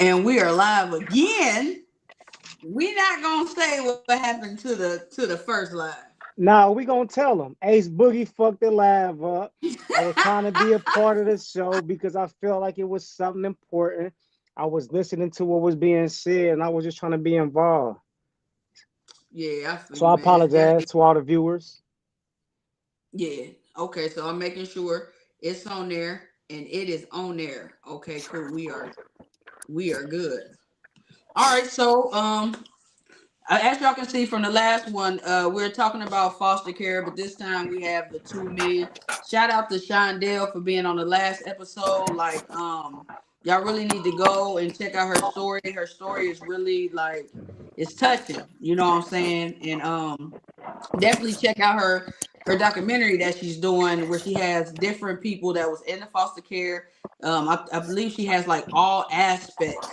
And we are live again. We're not gonna say what happened to the first live. Nah, we gonna tell them. Ace Boogie fucked the live up. I was trying to be a part of the show because I felt like it was something important. I was listening to what was being said, and I was just trying to be involved. Yeah, I feel So you, I man. It's apologize definitely to all the viewers. yeah. Okay, so I'm making sure it's on there and it is on there. Okay, cool. We are good. All right, so as y'all can see from the last one, we're talking about foster care, but this time we have the two men. Shout out to Shondell for being on the last episode. Like, y'all really need to go and check out her story. Her story is really like it's touching. You know what I'm saying? And definitely check out her documentary that she's doing where she has different people that was in the foster care. I believe she has like all aspects,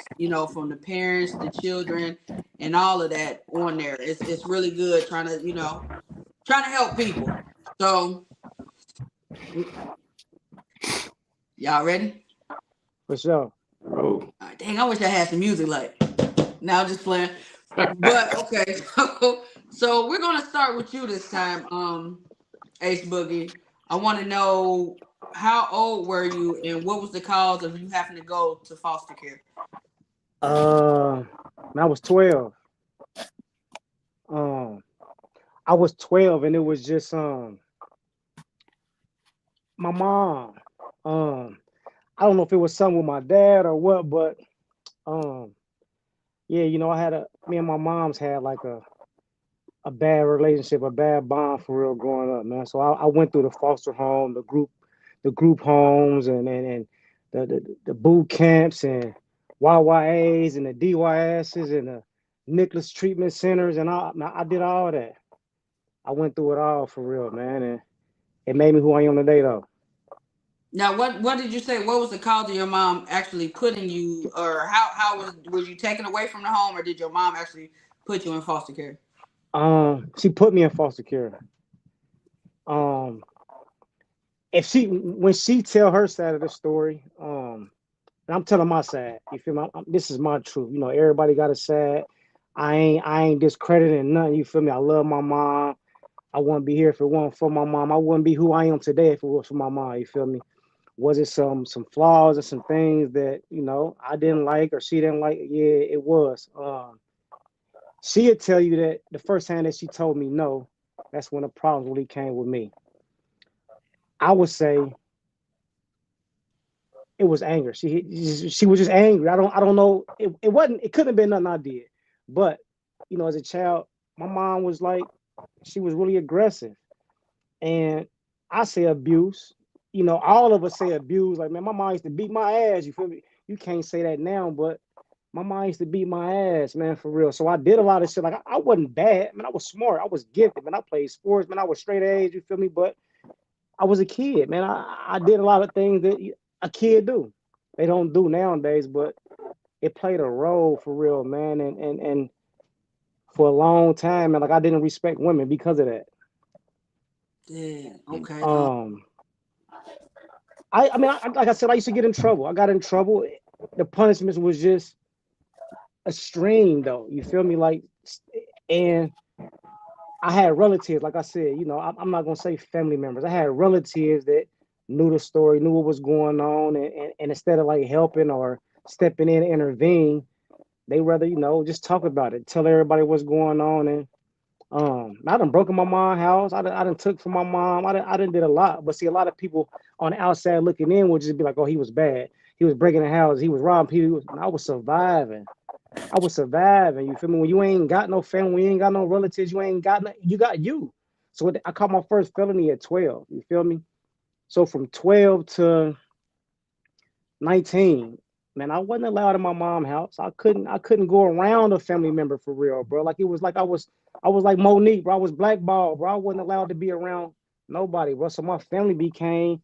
from the parents, the children, and all of that on there. It's really good trying to help people. So y'all ready? For sure. All right, dang, I wish I had some music like now I'm just playing. But okay, so we're gonna start with you this time, Ace Boogie. I want to know how old were you and what was the cause of you having to go to foster care? Uh, I was 12. Um, I was 12, and it was just my mom. Um, I don't know if it was something with my dad or what, but um, yeah, I had me and my mom's had like a bad relationship, a bad bond for real growing up, man. So I went through the foster home, the group homes, and the boot camps and YYAs and the DYSs and the Nicholas treatment centers, and I did all that. I went through it all for real, man, and it made me who I am today, though. Now, what did you say? What was the cause of your mom actually putting you, or how was you taken away from the home, or did your mom actually put you in foster care? She put me in foster care. Um, if she when she tell her side of the story, and I'm telling my side. You feel me? This is my truth. Everybody got a side. I ain't discrediting nothing. You feel me? I love my mom. I wouldn't be here if it wasn't for my mom. I wouldn't be who I am today if it was for my mom. You feel me? Was it some flaws or some things that I didn't like or she didn't like? Yeah, it was. She'd tell you that the first time that she told me no, that's when the problems really came with me. I would say it was anger. She was just angry. I don't know. It wasn't. It couldn't have been nothing I did. But as a child, my mom was like she was really aggressive, and I say abuse. All of us say abuse. Like, man, my mom used to beat my ass. You feel me? You can't say that now, but my mom used to beat my ass, man, for real. So I did a lot of shit. Like I wasn't bad, man. I was smart. I was gifted, man. I played sports, man. I was straight A's. You feel me? But I was a kid, man. I did a lot of things that a kid do. They don't do nowadays, but it played a role for real, man. And for a long time, man, like I didn't respect women because of that. Yeah. Okay. Um, I mean, like I said, I used to get in trouble. I got in trouble. The punishments was just extreme, though. You feel me? Like, and I had relatives, like I said, I'm not gonna say family members. I had relatives that knew the story, knew what was going on, and instead of like helping or stepping in and intervene, they rather, just talk about it, tell everybody what's going on. And I done broken my mom's house. I done took from my mom. I done did a lot. But see, a lot of people on the outside looking in would just be like, oh, he was bad. He was breaking the house. He was robbing people. I was surviving. I was surviving. You feel me? When you ain't got no family, you ain't got no relatives, you ain't got no, you got you. So I caught my first felony at 12. You feel me? So from 12 to 19, man, I wasn't allowed in my mom's house. I couldn't go around a family member for real, bro. Like it was like I was like Monique, bro. I was blackballed, bro. I wasn't allowed to be around nobody, bro. So my family became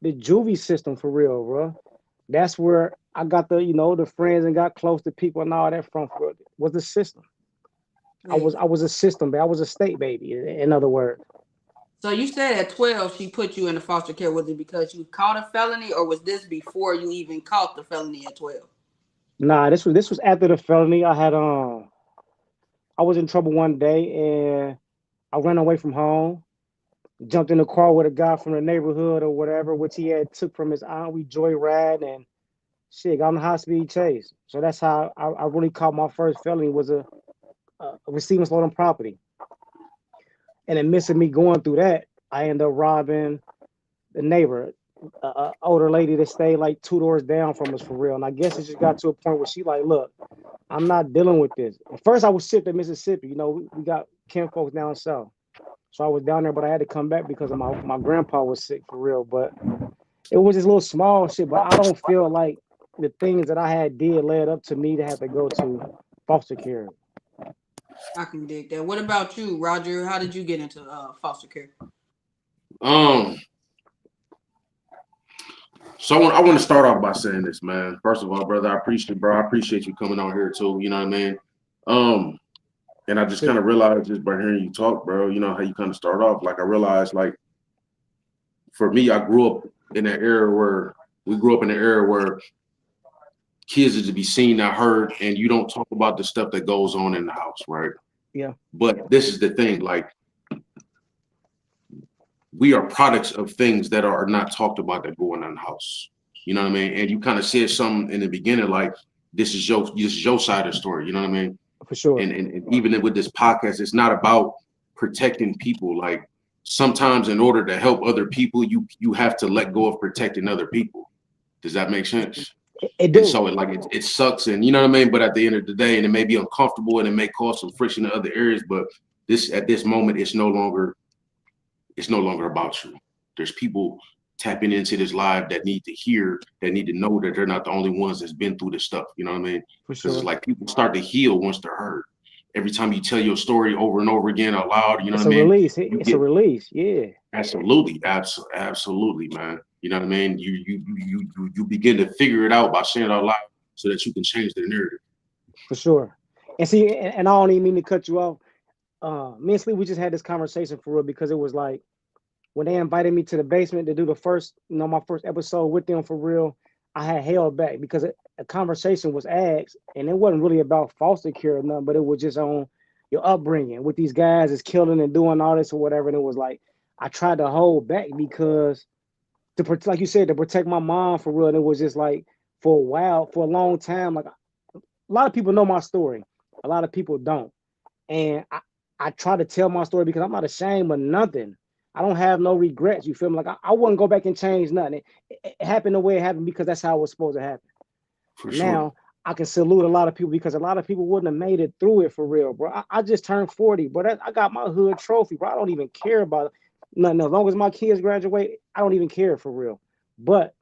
the juvie system for real, bro. That's where I got the friends and got close to people and all that from for was the system. I Yeah. was I was a system, baby. I was a state baby, in other words. So you said at 12 she put you in the foster care. Was it because you caught a felony, or was this before you even caught the felony at 12? Nah, this was after the felony. I was in trouble one day and I ran away from home, jumped in the car with a guy from the neighborhood or whatever, which he had took from his aunt. We joyride and shit, got on a high speed chase. So that's how I really caught my first felony was a receiving stolen property. And in midst of me going through that, I ended up robbing the neighbor, a older lady that stayed like two doors down from us for real. And I guess it just got to a point where she like, look, I'm not dealing with this. At first, I was shipped to Mississippi. You know, we got kin folks down south. So I was down there, but I had to come back because of my grandpa was sick for real. But it was just little small shit. But I don't feel like the things that I had did led up to me to have to go to foster care. I can dig that. What about you, Roger? How did you get into foster care? Um, so I want to start off by saying this, man. First of all, brother, I appreciate you coming on here too. You know what I mean? Um, and I just kind of realized just by hearing you talk, bro. You know how you kind of start off. Like I realized, like for me, I grew up in an era where we grew up in an era where kids are to be seen, not heard, and you don't talk about the stuff that goes on in the house, right? Yeah, But this is the thing, like we are products of things that are not talked about that go on in the house. You know what I mean? And you kind of said something in the beginning, like this is your side of the story. You know what I mean? for sure. And even with this podcast, it's not about protecting people. Like sometimes, in order to help other people, you have to let go of protecting other people. Does that make sense? It And do so it sucks, and you know what I mean. But at the end of the day, and it may be uncomfortable, and it may cause some friction in other areas. But this at this moment, it's no longer about you. There's people tapping into this live that need to hear, that need to know that they're not the only ones that's been through this stuff. You know what I mean? for Because it's sure. like people start to heal once they're heard. Every time you tell your story over and over again out loud, you know It's what I a mean? release. You It's a get release. Yeah, absolutely, absolutely, man. You know what I mean? You begin to figure it out by saying it out loud so that you can change the narrative. for sure. And see, and I don't even mean to cut you off. Me and Sleep, we just had this conversation for real because it was like when they invited me to the basement to do the first, my first episode with them for real, I had held back because a conversation was asked, and it wasn't really about foster care or nothing, but it was just on your upbringing with these guys is killing and doing all this or whatever. And it was like I tried to hold back because like you said, to protect my mom for real. And it was just like for a while, for a long time, like a lot of people know my story, a lot of people don't, and I try to tell my story because I'm not ashamed of nothing. I don't have no regrets. You feel me? Like I wouldn't go back and change nothing. It happened the way it happened because that's how it was supposed to happen. For sure. Now I can salute a lot of people because a lot of people wouldn't have made it through it for real, bro. I just turned 40, but I got my hood trophy, bro. I don't even care about nothing. As long as my kids graduate, I don't even care for real. But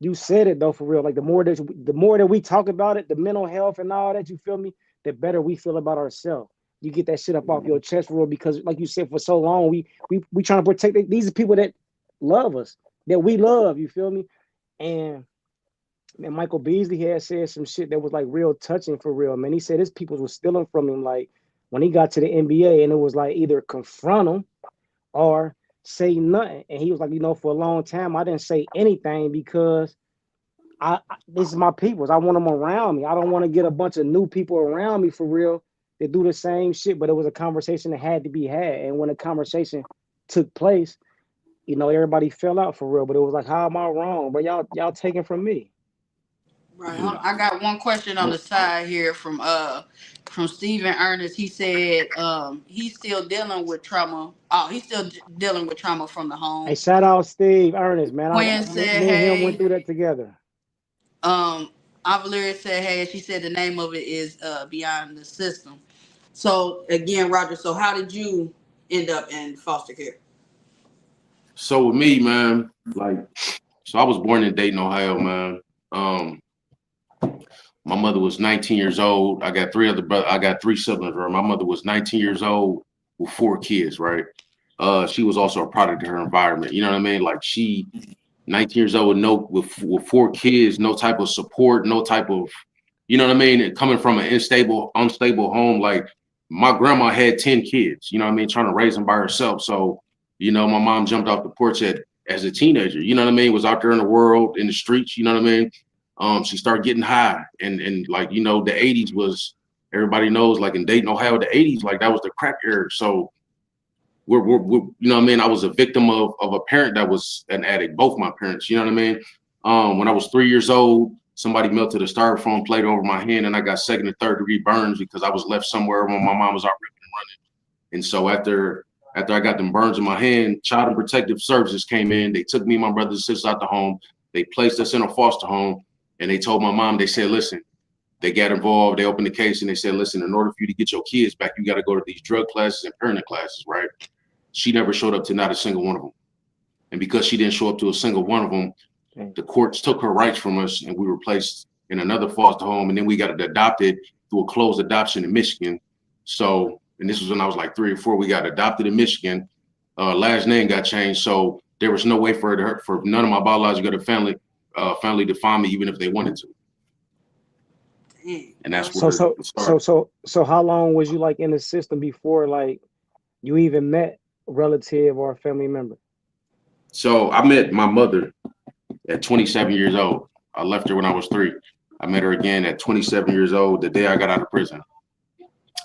you said it though for real. Like the more that we talk about it, the mental health and all that, you feel me, the better we feel about ourselves. You get that shit up off your chest for real because like you said, for so long we trying to protect it. These are people that love us, that we love, you feel me? And man, Michael Beasley had said some shit that was like real touching for real, man. He said his people were stealing from him like when he got to the NBA, and it was like either confront him or say nothing. And he was like, for a long time I didn't say anything because this is my peoples. I want them around me. I don't want to get a bunch of new people around me for real that do the same shit. But it was a conversation that had to be had, and when the conversation took place, everybody fell out for real. But it was like, how am I wrong? But y'all taking from me. Right. I got one question on the side here from Stephen Ernest. He said he's still dealing with trauma. Oh, he's still dealing with trauma from the Hey, home. shout out Steve Ernest, man. Quinn Me, said, me and him went "Hey." through that together. Valeria said, "Hey." She said the name of it is Beyond the System. So again, Roger. So how did you end up in foster care? So with me, man, like, so I was born in Dayton, Ohio, man. Um, my mother was 19 years old. I got three other brothers. I got three siblings. Right? My mother was 19 years old with four kids. Right. She was also a product of her environment. You know what I mean? Like 19 years old, with four kids, no type of support, no type of, you know what I mean? And coming from an unstable home, like my grandma had 10 kids. You know what I mean? Trying to raise them by herself. So, my mom jumped off the porch as a teenager. You know what I mean? Was out there in the world, in the streets. You know what I mean? She started getting high, and like the '80s was, everybody knows, like in Dayton, Ohio, the '80s, like that was the crack era. So we're what I mean. I was a victim of a parent that was an addict. Both my parents, you know what I mean. When I was 3 years old, somebody melted a styrofoam plate over my hand, and I got second and third degree burns because I was left somewhere when my mom was out ripping and running. And so after I got them burns in my hand, Child and Protective Services came in. They took me and my brothers and sisters out the home. They placed us in a foster home, and they told my mom, they said, listen, they got involved. They opened the case, and they said, listen, in order for you to get your kids back, you got to go to these drug classes and parenting classes, right? She never showed up to not a single one of them. And because she didn't show up to a single one of them, the courts took her rights from us, and we were placed in another foster home. And then we got adopted through a closed adoption in Michigan. So, and this was when I was like 3 or 4, we got adopted in Michigan. Last name got changed. So there was no way for none of my biological family to find me, even if they wanted to. And that's where so how long was you like in the system before like you even met a relative or a family member? So I met my mother at 27 years old. I left her when I was 3. I met her again at 27 years old, the day I got out of prison.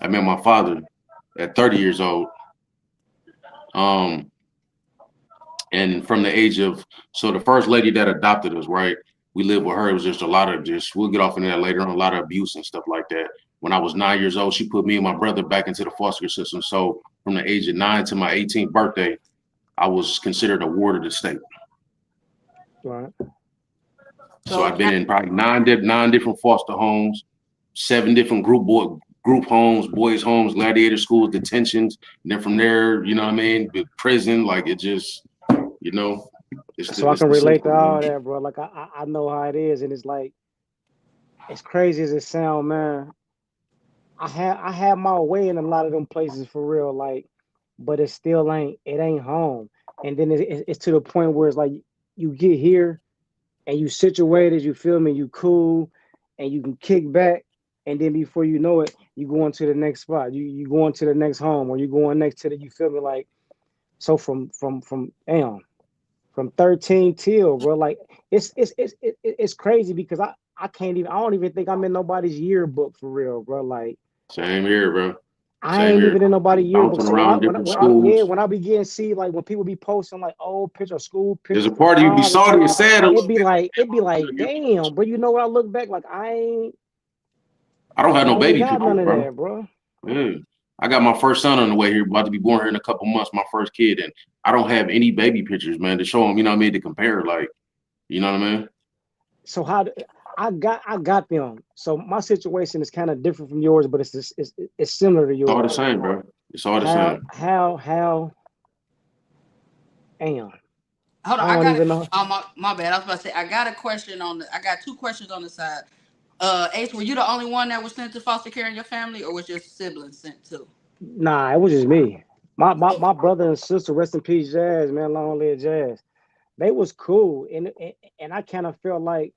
I met my father at 30 years old. And from the age of, so the first lady that adopted us, right? We lived with her. It was just a lot of we'll get off into that later on, a lot of abuse and stuff like that. When I was 9 years old, she put me and my brother back into the foster care system. So from the age of 9 to my 18th birthday, I was considered a ward of the state. Right. So I've been in probably nine different foster homes, 7 different group homes, boys' homes, gladiator schools, detentions. And then from there, you know what I mean, the prison, like it just, So I can relate to all that, bro. Like I know how it is, and it's like, as crazy as it sounds, man. I have my way in a lot of them places for real, like, but it ain't home. And then it's to the point where it's like you get here and you situated, you feel me, you cool, and you can kick back, and then before you know it, you go into the next spot, you go into the next home, or you going next to you feel me, like, so from 13 till, bro, like it's crazy because I don't even think I'm in nobody's yearbook for real, bro. Like same here, bro. I ain't even in nobody's yearbook. So when I begin to see like when people be posting like old picture, school pictures, there's a part of you be salty and sad. It'd be like, damn, bro. You know what I look back like I don't have no baby pictures, none of that, bro. Yeah. I got my first son on the way here, about to be born here in a couple months, my first kid, and I don't have any baby pictures, man, to show them, you know what I mean, to compare, like, you know what I mean? So I got them. So my situation is kind of different from yours, but it's similar to yours. It's all the same, bro. It's all the same. How damn. Hold on, I don't even know. My bad. I was about to say I got a question I got 2 questions on the side. Ace, were you the only one that was sent to foster care in your family, or was your siblings sent too? Nah, it was just me. My brother and sister, rest in peace, Jazz, man, long live Jazz. They was cool, and I kind of felt like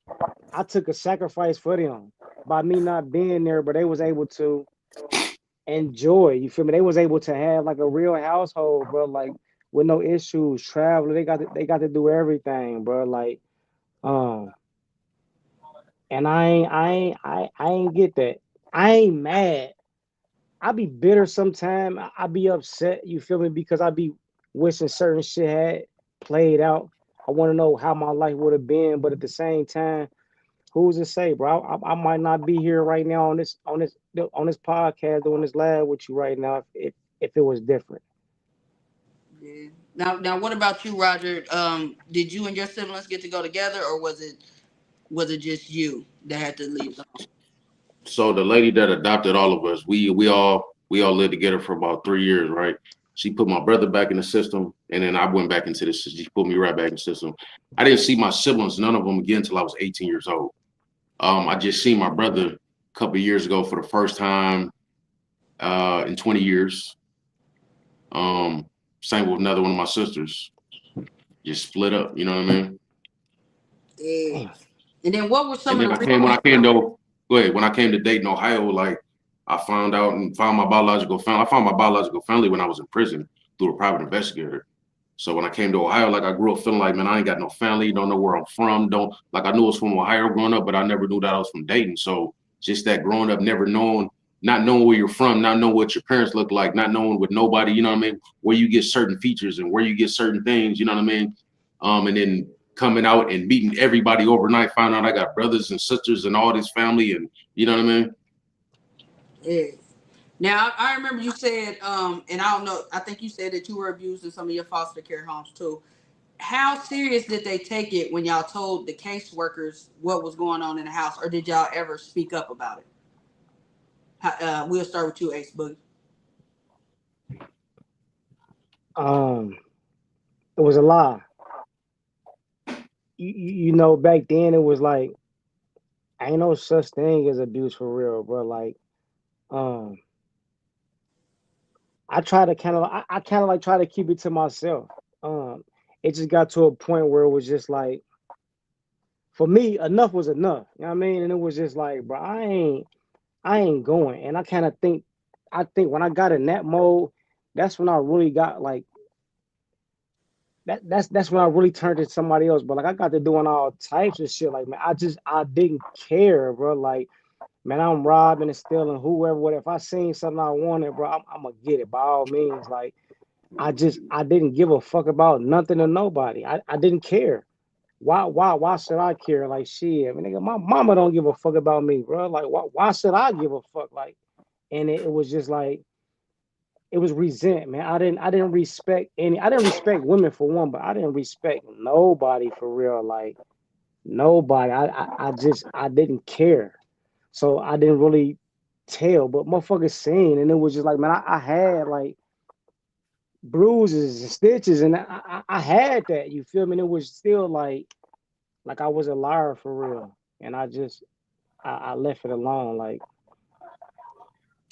I took a sacrifice for them by me not being there, but they was able to enjoy. You feel me? They was able to have like a real household, bro. Like with no issues, traveling. They got to do everything, bro. Like, and I ain't get that. I ain't mad. I be bitter sometime. I be upset. You feel me? Because I be wishing certain shit had played out. I want to know how my life would have been, but at the same time, who's to say, bro? I might not be here right now on this podcast doing this live with you right now if it was different. Yeah. Now, what about you, Roger? Did you and your siblings get to go together, or was it just you that had to leave the home? So the lady that adopted all of us, we all lived together for about 3 years, right? She put my brother back in the system, and then I went back into the system. She put me right back in the system. I didn't see my siblings, none of them again, until I was 18 years old. I just seen my brother a couple of years ago for the first time in 20 years. Same with another one of my sisters. Just split up, you know what I mean? Yeah. And then what were some of the when I came to Dayton, Ohio, like I found out and found my biological family. I found my biological family when I was in prison through a private investigator. So when I came to Ohio, like I grew up feeling like, man, I ain't got no family, don't know where I'm from, don't like I knew I was from Ohio growing up, but I never knew that I was from Dayton. So just that growing up, never knowing, not knowing where you're from, not knowing what your parents look like, not knowing with nobody, you know what I mean, where you get certain features and where you get certain things, you know what I mean? And then coming out and meeting everybody overnight, find out I got brothers and sisters and all this family, and you know what I mean? Yeah. Now I remember you said, and I don't know, I think you said that you were abused in some of your foster care homes too. How serious did they take it when y'all told the caseworkers what was going on in the house, or did y'all ever speak up about it? We'll start with you, Ace Boogie. Um, it was a lie. You know, back then it was like ain't no such thing as abuse for real, bro. Like, um, I try to kind of, I kind of like try to keep it to myself. Um, it just got to a point where it was just like, for me, enough was enough. You know what I mean? And it was just like, bro, I ain't going. And I kind of think, I think when I got in that mode, that's when I really got like that's when I really turned to somebody else. But like I got to doing all types of shit. Like man, I didn't care, bro. Like man, I'm robbing and stealing whoever, whatever. If I seen something I wanted, bro, I'm gonna get it by all means. Like I didn't give a fuck about nothing or nobody. I didn't care. Why should I care? Like shit, I mean, nigga, my mama don't give a fuck about me, bro. Like why should I give a fuck? Like, and it was just like it was resentment. I didn't respect any. I didn't respect women for one, but I didn't respect nobody for real. Like nobody. I didn't care. So I didn't really tell, but motherfuckers seen, and it was just like, man, I had like bruises and stitches, and I had that. You feel me? And it was still like I was a liar for real, and I left it alone. Like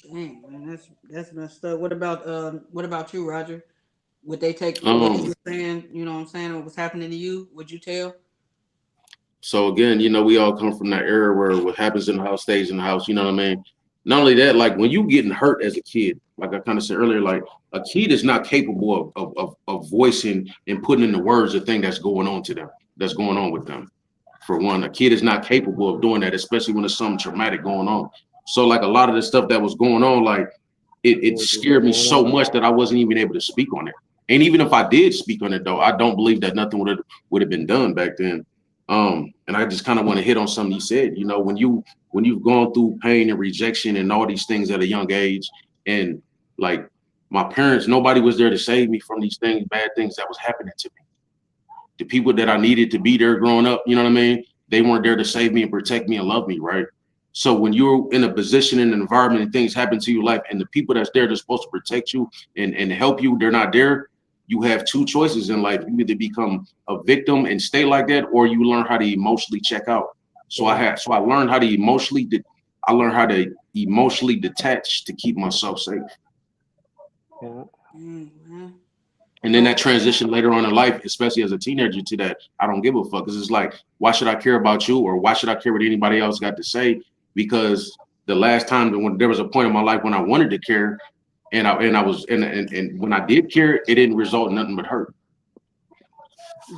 Dang, man, that's messed up. What about you, Roger? Would they take what you Um, were saying? You know what I'm saying? What was happening to you? Would you tell? So again, we all come from that era where what happens in the house stays in the house. You know what I mean? Not only that, like when you getting hurt as a kid, like I kind of said earlier, like a kid is not capable of voicing and putting in the words the thing that's going on to them, that's going on with them. For one, a kid is not capable of doing that, especially when there's something traumatic going on. So like a lot of the stuff that was going on, like it what was scared me going so on? much that I wasn't even able to speak on it. And even if I did speak on it though, I don't believe that nothing would have been done back then. And I just kind of want to hit on something you said. When you've gone through pain and rejection and all these things at a young age, and like my parents, nobody was there to save me from these things, bad things that was happening to me. The people that I needed to be there growing up, you know what I mean? They weren't there to save me and protect me and love me, right? So when you're in a position in an environment and things happen to your life and the people that's there that's supposed to protect you and help you, they're not there, you have two choices in life. You either become a victim and stay like that, or you learn how to emotionally check out. Yeah, I learned how to I learned how to emotionally detach to keep myself safe. yeah. Man. And then that transition later on in life, especially as a teenager, to that I don't give a fuck. Because it's like, why should I care about you, or why should I care what anybody else got to say? Because the last time when there was a point in my life when I wanted to care, and when I did care, it didn't result in nothing but hurt.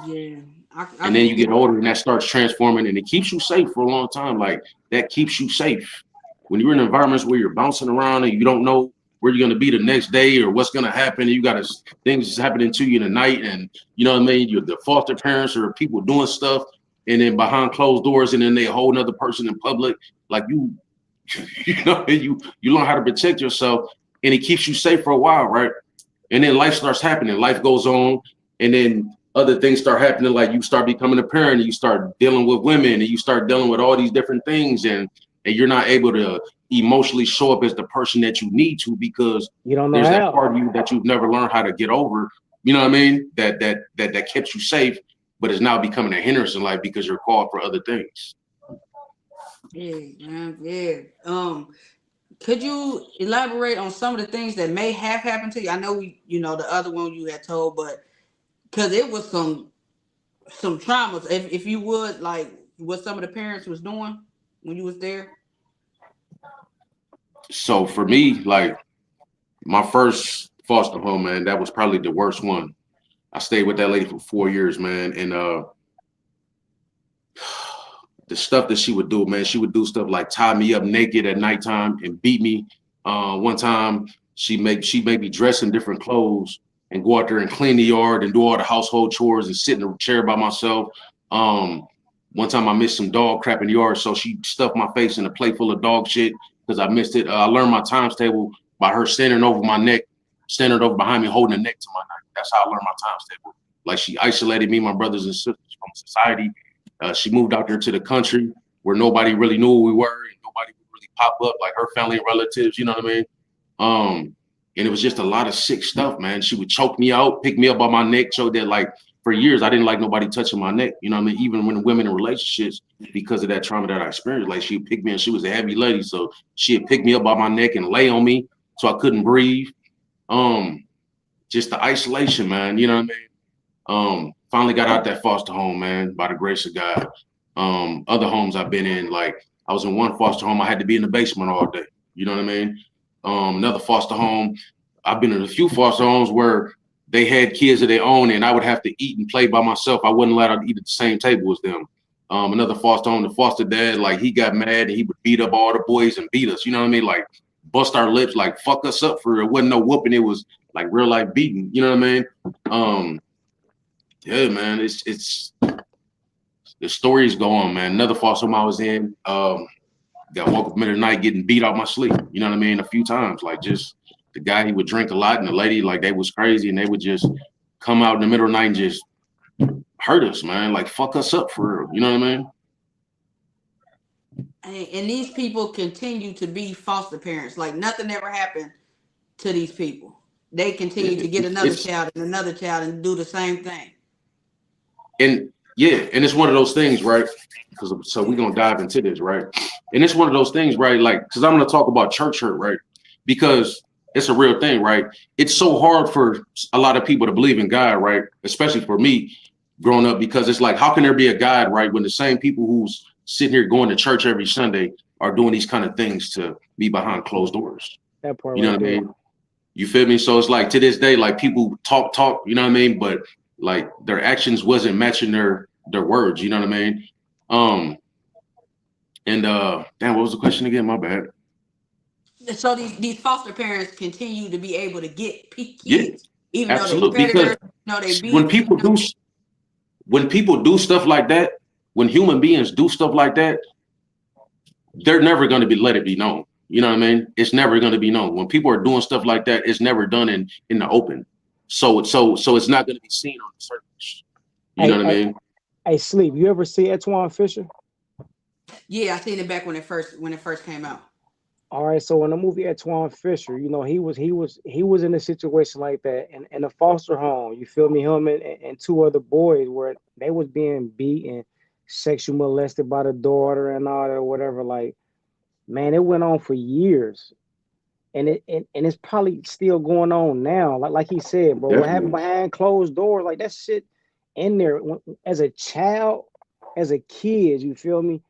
Yeah, I And then can you see. get older, and that starts transforming, and it keeps you safe for a long time. Like that keeps you safe. When you're in environments where you're bouncing around and you don't know where you're going to be the next day or what's going to happen, and you got things happening to you in the night, and you know what I mean. You're the foster parents or people doing stuff, and then behind closed doors, and then they hold another person in public. Like you learn how to protect yourself, and it keeps you safe for a while, right? And then life starts happening. Life goes on, and then other things start happening. Like you start becoming a parent, and you start dealing with women, and you start dealing with all these different things, and you're not able to emotionally show up as the person that you need to because You don't know there's that how. part of you that you've never learned how to get over. You know what I mean? That kept you safe, but is now becoming a hindrance in life because you're called for other things. Yeah, man. Yeah. Could you elaborate on some of the things that may have happened to you? I know the other one you had told, but because it was some traumas. If you would like what some of the parents was doing when you was there. So for me, like my first foster home, man, that was probably the worst one. I stayed with that lady for 4 years, man. And the stuff that she would do, man, she would do stuff like tie me up naked at nighttime and beat me. One time she made me dress in different clothes and go out there and clean the yard and do all the household chores and sit in a chair by myself. Um, One time I missed some dog crap in the yard, so she stuffed my face in a plate full of dog shit because I missed it. I learned my times table by her standing over my neck, standing over behind me, holding the neck to my neck. That's how I learned my times table. Like she isolated me, my brothers and sisters from society. She moved out there to the country where nobody really knew who we were and nobody would really pop up, like her family and relatives, you know what I mean? And it was just a lot of sick stuff, man. She would choke me out, pick me up by my neck, so that like for years I didn't like nobody touching my neck, you know what I mean? Even when women in relationships, because of that trauma that I experienced, like she'd pick me and she was a heavy lady, so she'd pick me up by my neck and lay on me so I couldn't breathe. Um, just the isolation, man, you know what I mean? Finally got out that foster home, man, by the grace of God. Other homes I've been in, like I was in one foster home, I had to be in the basement all day. You know what I mean? Another foster home, I've been in a few foster homes where they had kids of their own and I would have to eat and play by myself. I wasn't allowed to eat at the same table as them. Another foster home, the foster dad, like he got mad and he would beat up all the boys and beat us. You know what I mean? Like bust our lips, like fuck us up for it. It wasn't no whooping. It was like real life beating. You know what I mean? Yeah, man, it's the stories go on, man. Another foster home I was in, got woke up in the middle of the night getting beat out my sleep. You know what I mean? A few times, like just the guy, he would drink a lot, and the lady, like they was crazy, and they would just come out in the middle of the night and just hurt us, man. Like fuck us up for real. You know what I mean? And these people continue to be foster parents. Like nothing ever happened to these people. They continue to get another It's child and another child and do the same thing. and yeah, and it's one of those things, right? Because so we're gonna dive into this, right? And it's one of those things, right? Like, because I'm gonna talk about church hurt, right? Because it's a real thing, right? It's so hard for a lot of people to believe in God, right? Especially for me growing up, because it's like, how can there be a God, right? When the same people who's sitting here going to church every Sunday are doing these kind of things to be behind closed doors. That part You know right what I there. mean? You feel me? So it's like to this day, like people talk, you know what I mean? But like their actions wasn't matching their words, you know what I mean? Um and damn, what was the question again? My bad. So these foster parents continue to be able to get Yeah, kids, even though they absolutely. Because predators, they when beat. people do when people do stuff like that, when human beings do stuff like that, they're never going to be let it be known. You know what I mean? It's never going to be known. When people are doing stuff like that, it's never done in the open. So it's not going to be seen on the surface. You know Hey, what I hey, mean? hey, Sleep. You ever see Antoine Fisher? Yeah, I seen it back when it first came out. All right, so in the movie Antoine Fisher, you know, he was in a situation like that in a foster home. You feel me? Him and two other boys where they was being beaten, sexually molested by the daughter and all that, or whatever. Like, man, it went on for years. And it's probably still going on now. Like he said, bro, what happened Definitely. behind closed doors, like that shit in there. As a child, as a kid, you feel me?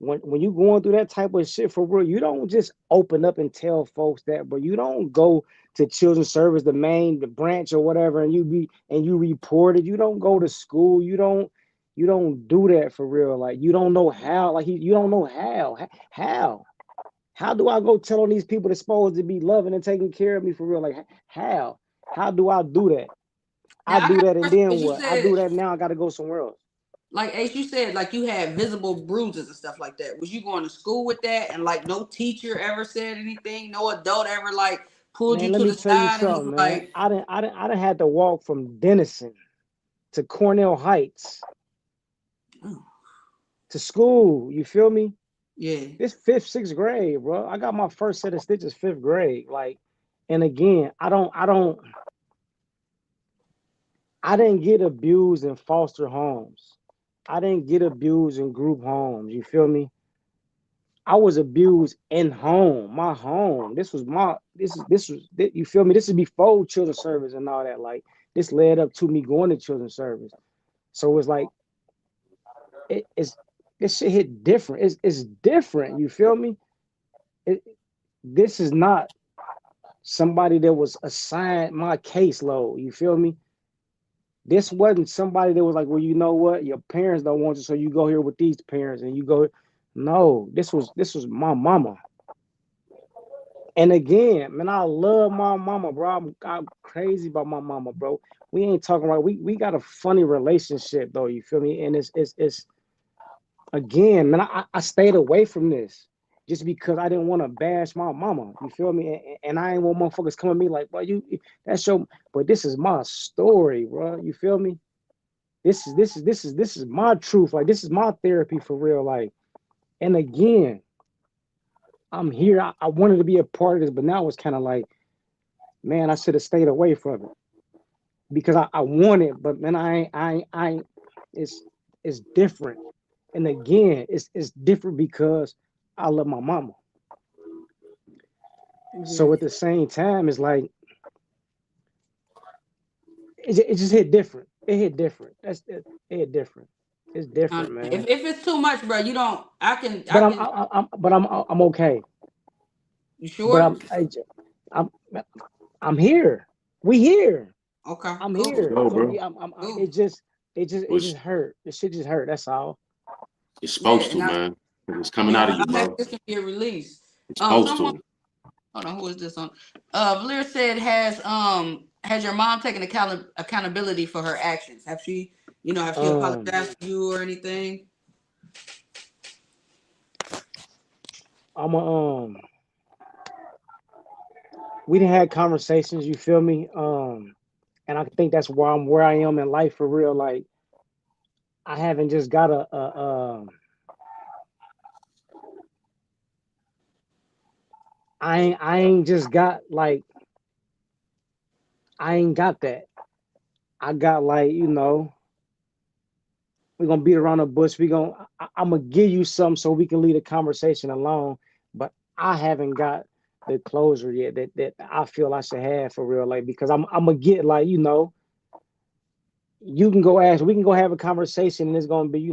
When you going through that type of shit for real, you don't just open up and tell folks that, but you don't go to children's service, the branch or whatever, and you report it. You don't go to school. You don't do that for real. Like you don't know how. Like you don't know how. How do I go tell on these people that's supposed to be loving and taking care of me for real? Like how? How do I do that? I Now I do got that a and question then because you what? I said, do that now. I got to go somewhere else. like Ace, you said like you had visible bruises and stuff like that. Was you going to school with that and like no teacher ever said anything? No adult ever like pulled you Man, let to me the tell you side and was something, man. like, I didn't had to walk from Denison to Cornell Heights oh, to school. You feel me? yeah. This fifth, sixth grade, bro. I got my first set of stitches fifth grade. Like, and again, I didn't get abused in foster homes. I didn't get abused in group homes. You feel me? I was abused in home, my home. You feel me? This is before children's service and all that. Like this led up to me going to children's service. So it's like it's this shit hit different. It's different. You feel me? It, this is not somebody that was assigned my caseload. You feel me? This wasn't somebody that was like, well, you know what, your parents don't want you, so you go here with these parents and you go. No, this was my mama. And again, man, I love my mama, bro. I'm crazy about my mama, bro. We ain't talking about we got a funny relationship though. You feel me? And it's again, man. I stayed away from this just because I didn't want to bash my mama. You feel me? And I ain't want motherfuckers coming at me like, well, you that's your. But this is my story, bro. You feel me? This is my truth. Like this is my therapy for real. Like, and again, I'm here. I wanted to be a part of this, but now it's kind of like, man, I should have stayed away from it because I want it, but man, I ain't. It's it's different, and again, it's different because I love my mama. So Mhm. at the same time, it's like it just hit different. It hit different. It hit different. It's different, man. If it's too much, bro, you don't. I But can. I'm okay. You But sure? I'm I'm here. We here. Okay, I'm cool, Let's here. go, So bro. yeah, cool. it just Which hurt. The shit just hurt. That's all. it's Yeah, supposed and to, I man. It's coming out yeah, of you, I'm happy bro. this can be a release. It's supposed Someone, to. hold on, who is this on? Valir said, has your mom taken accountability for her actions? Have she Um, apologized to you or anything? I'm a we didn't have conversations. You feel me? And I think that's why I'm where I am in life for real. Like I haven't just got I ain't just got like I ain't got that. I got like we're gonna beat around the bush. I'm gonna give you something so we can leave the conversation alone. But I haven't got the closure yet that I feel I should have for real. Like because I'm gonna get like you can go ask, we can go have a conversation, and it's gonna be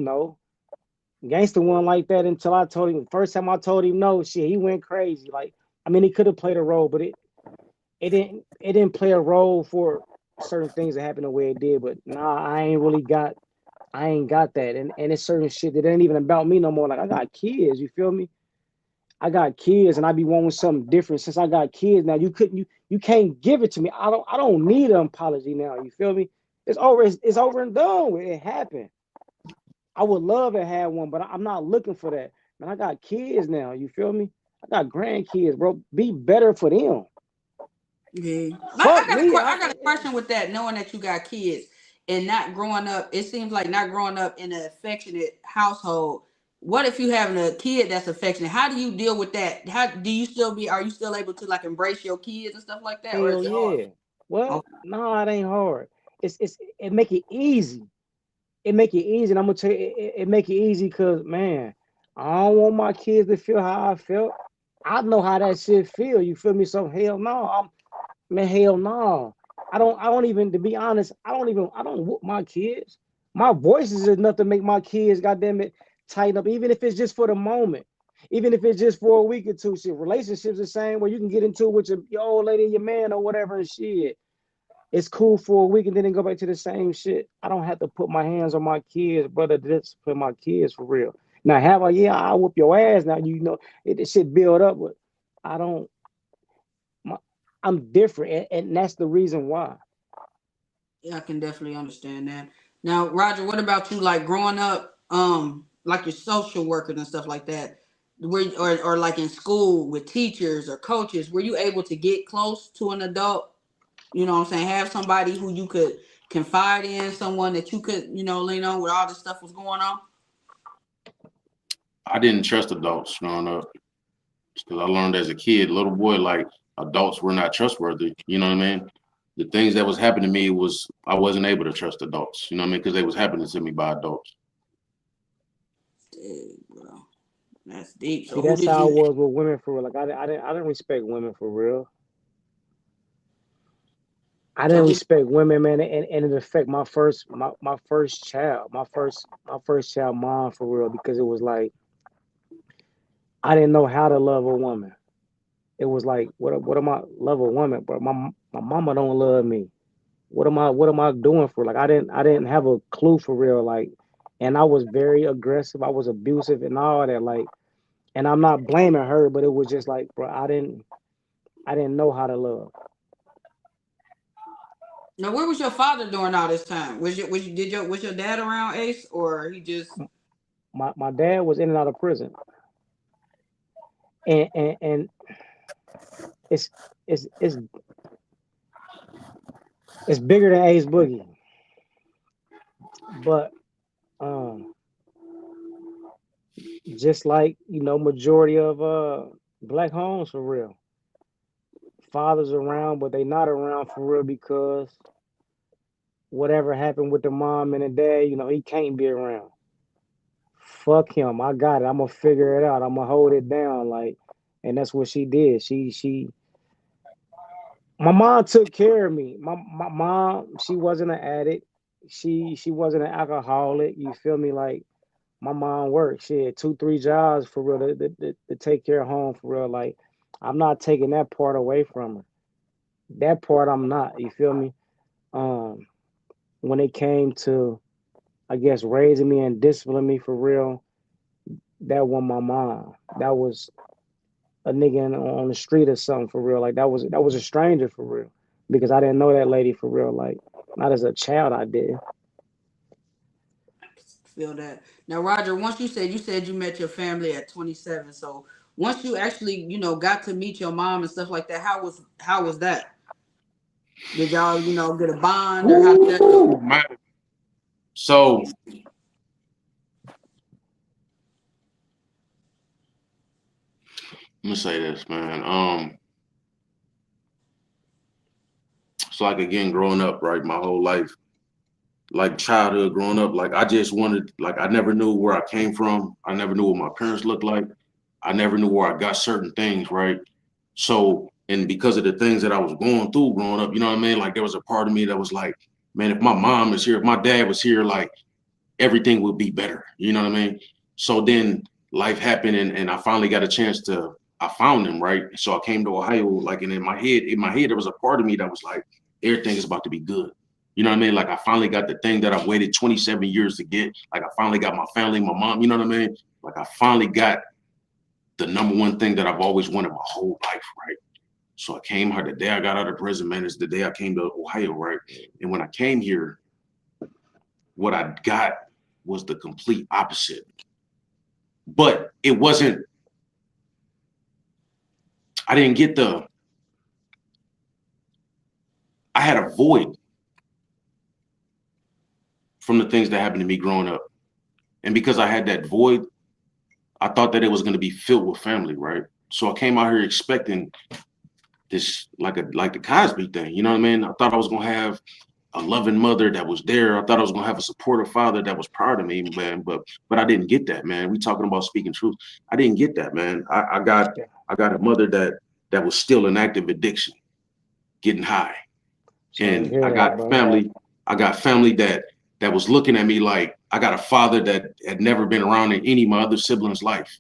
gangster one like that until I told him. First time I told him no, shit, he went crazy. Like I mean, he could have played a role, but it didn't play a role for certain things that happened the way it did. But nah, I ain't got that. And it's certain shit that ain't even about me no more. Like I got kids, you feel me? I got kids and I be wanting something different since I got kids. Now you can't give it to me. I don't need an apology now. You feel me? It's over and done with. It happened. I would love to have one, but I'm not looking for that. Man, I got kids now. You feel me? I got grandkids, bro. Be better for them. Yeah, Fuck me. I got a question with that. Knowing that you got kids and not growing up, it seems like not growing up in an affectionate household. What if you having a kid that's affectionate? How do you deal with that? How do you still be? Are you still able to like embrace your kids and stuff like that, or is Hell it hard? yeah. What? Oh, No, it ain't hard. It make it easy. It make it easy. And I'm gonna tell you, it make it easy because man, I don't want my kids to feel how I felt. I know how that shit feel. You feel me? So hell no. Man, hell no. I don't even to be honest, I don't whoop my kids. My voice is enough to make my kids, goddamn it, tighten up, even if it's just for the moment. Even if it's just for a week or two. Shit, relationships the same where you can get into it with your old lady, your man, or whatever and shit. It's cool for a week and then it go back to the same shit. I don't have to put my hands on my kids, brother. This for my kids for real. Now, have I? Yeah, I whoop your ass. Now it should build up, but I don't. My, I'm different, and that's the reason why. yeah, I can definitely understand that. Now, Roger, what about you? Like growing up, like your social workers and stuff like that, or like in school with teachers or coaches, were you able to get close to an adult? You know what I'm saying? Have somebody who you could confide in, someone that you could, lean on with all this stuff was going on. I didn't trust adults growing up because I learned as a kid, little boy, like adults were not trustworthy. You know what I mean? The things that was happening to me was I wasn't able to trust adults. You know what I mean? Because they was happening to me by adults. Dang, bro. That's deep. See, So who that's did how I you was with women for real. Like I didn't respect women for real. I so didn't who respect women, man, and it affected my first child, my first child mom for real because it was like I didn't know how to love a woman. It was like, what am I love a woman, but my mama don't love me. what am I doing for? Like I didn't have a clue for real. Like, and I was very aggressive. I was abusive and all that. Like, and I'm not blaming her, but it was just like, bro, I didn't know how to love. Now, where was your father during all this time? Was your dad around, Ace, or he just? My dad was in and out of prison, and it's it's it's it's bigger than Ace Boogie, but um, just like majority of black homes for real, fathers around, but they not around for real because whatever happened with the mom and the dad, he can't be around. Fuck him. I got it. I'm gonna figure it out. I'm gonna hold it down. Like, and that's what she did. My mom took care of me. My mom, she wasn't an addict. She wasn't an alcoholic. You feel me? Like my mom worked. She had 2, 3 jobs for real to take care of home for real. Like I'm not taking that part away from her. That part I'm not. You feel me? Um, when it came to, I guess, raising me and disciplining me for real, that wasn't my mom. That was a nigga on the street or something for real. Like that was a stranger for real. Because I didn't know that lady for real. Like not as a child I did. Feel that. Now, Roger, once you said you met your family at 27. So once you actually, got to meet your mom and stuff like that, how was that? Did y'all, get a bond or how did that go? Ooh, man. So let me say this, man. So like again, growing up, right, my whole life, like childhood, growing up, like I just wanted, like I never knew where I came from. I never knew what my parents looked like. I never knew where I got certain things, right? So, and because of the things that I was going through growing up, you know what I mean? Like there was a part of me that was like, man, if my mom is here, if my dad was here, like everything would be better. You know what I mean? So then life happened and I finally got a chance to I found him, right? So I came to Ohio, like, and in my head, there was a part of me that was like, everything is about to be good. You know what I mean? Like I finally got the thing that I've waited 27 years to get. Like I finally got my family, my mom, you know what I mean? Like I finally got the number one thing that I've always wanted my whole life, right? So I came here the day I got out of prison, man, is the day I came to Ohio, right? And when I came here, what I got was the complete opposite. But it wasn't, I didn't get I had a void from the things that happened to me growing up. And because I had that void, I thought that it was going to be filled with family, right? So I came out here expecting this like the Cosby thing, you know what I mean? I thought I was gonna have a loving mother that was there. I thought I was gonna have a supportive father that was proud of me, man. But I didn't get that, man. We talking about speaking truth. I didn't get that, man. I got a mother that was still in active addiction, getting high. Sorry to And hear I that, got bro. family, I got family that was looking at me like I got a father that had never been around in any of my other siblings' life.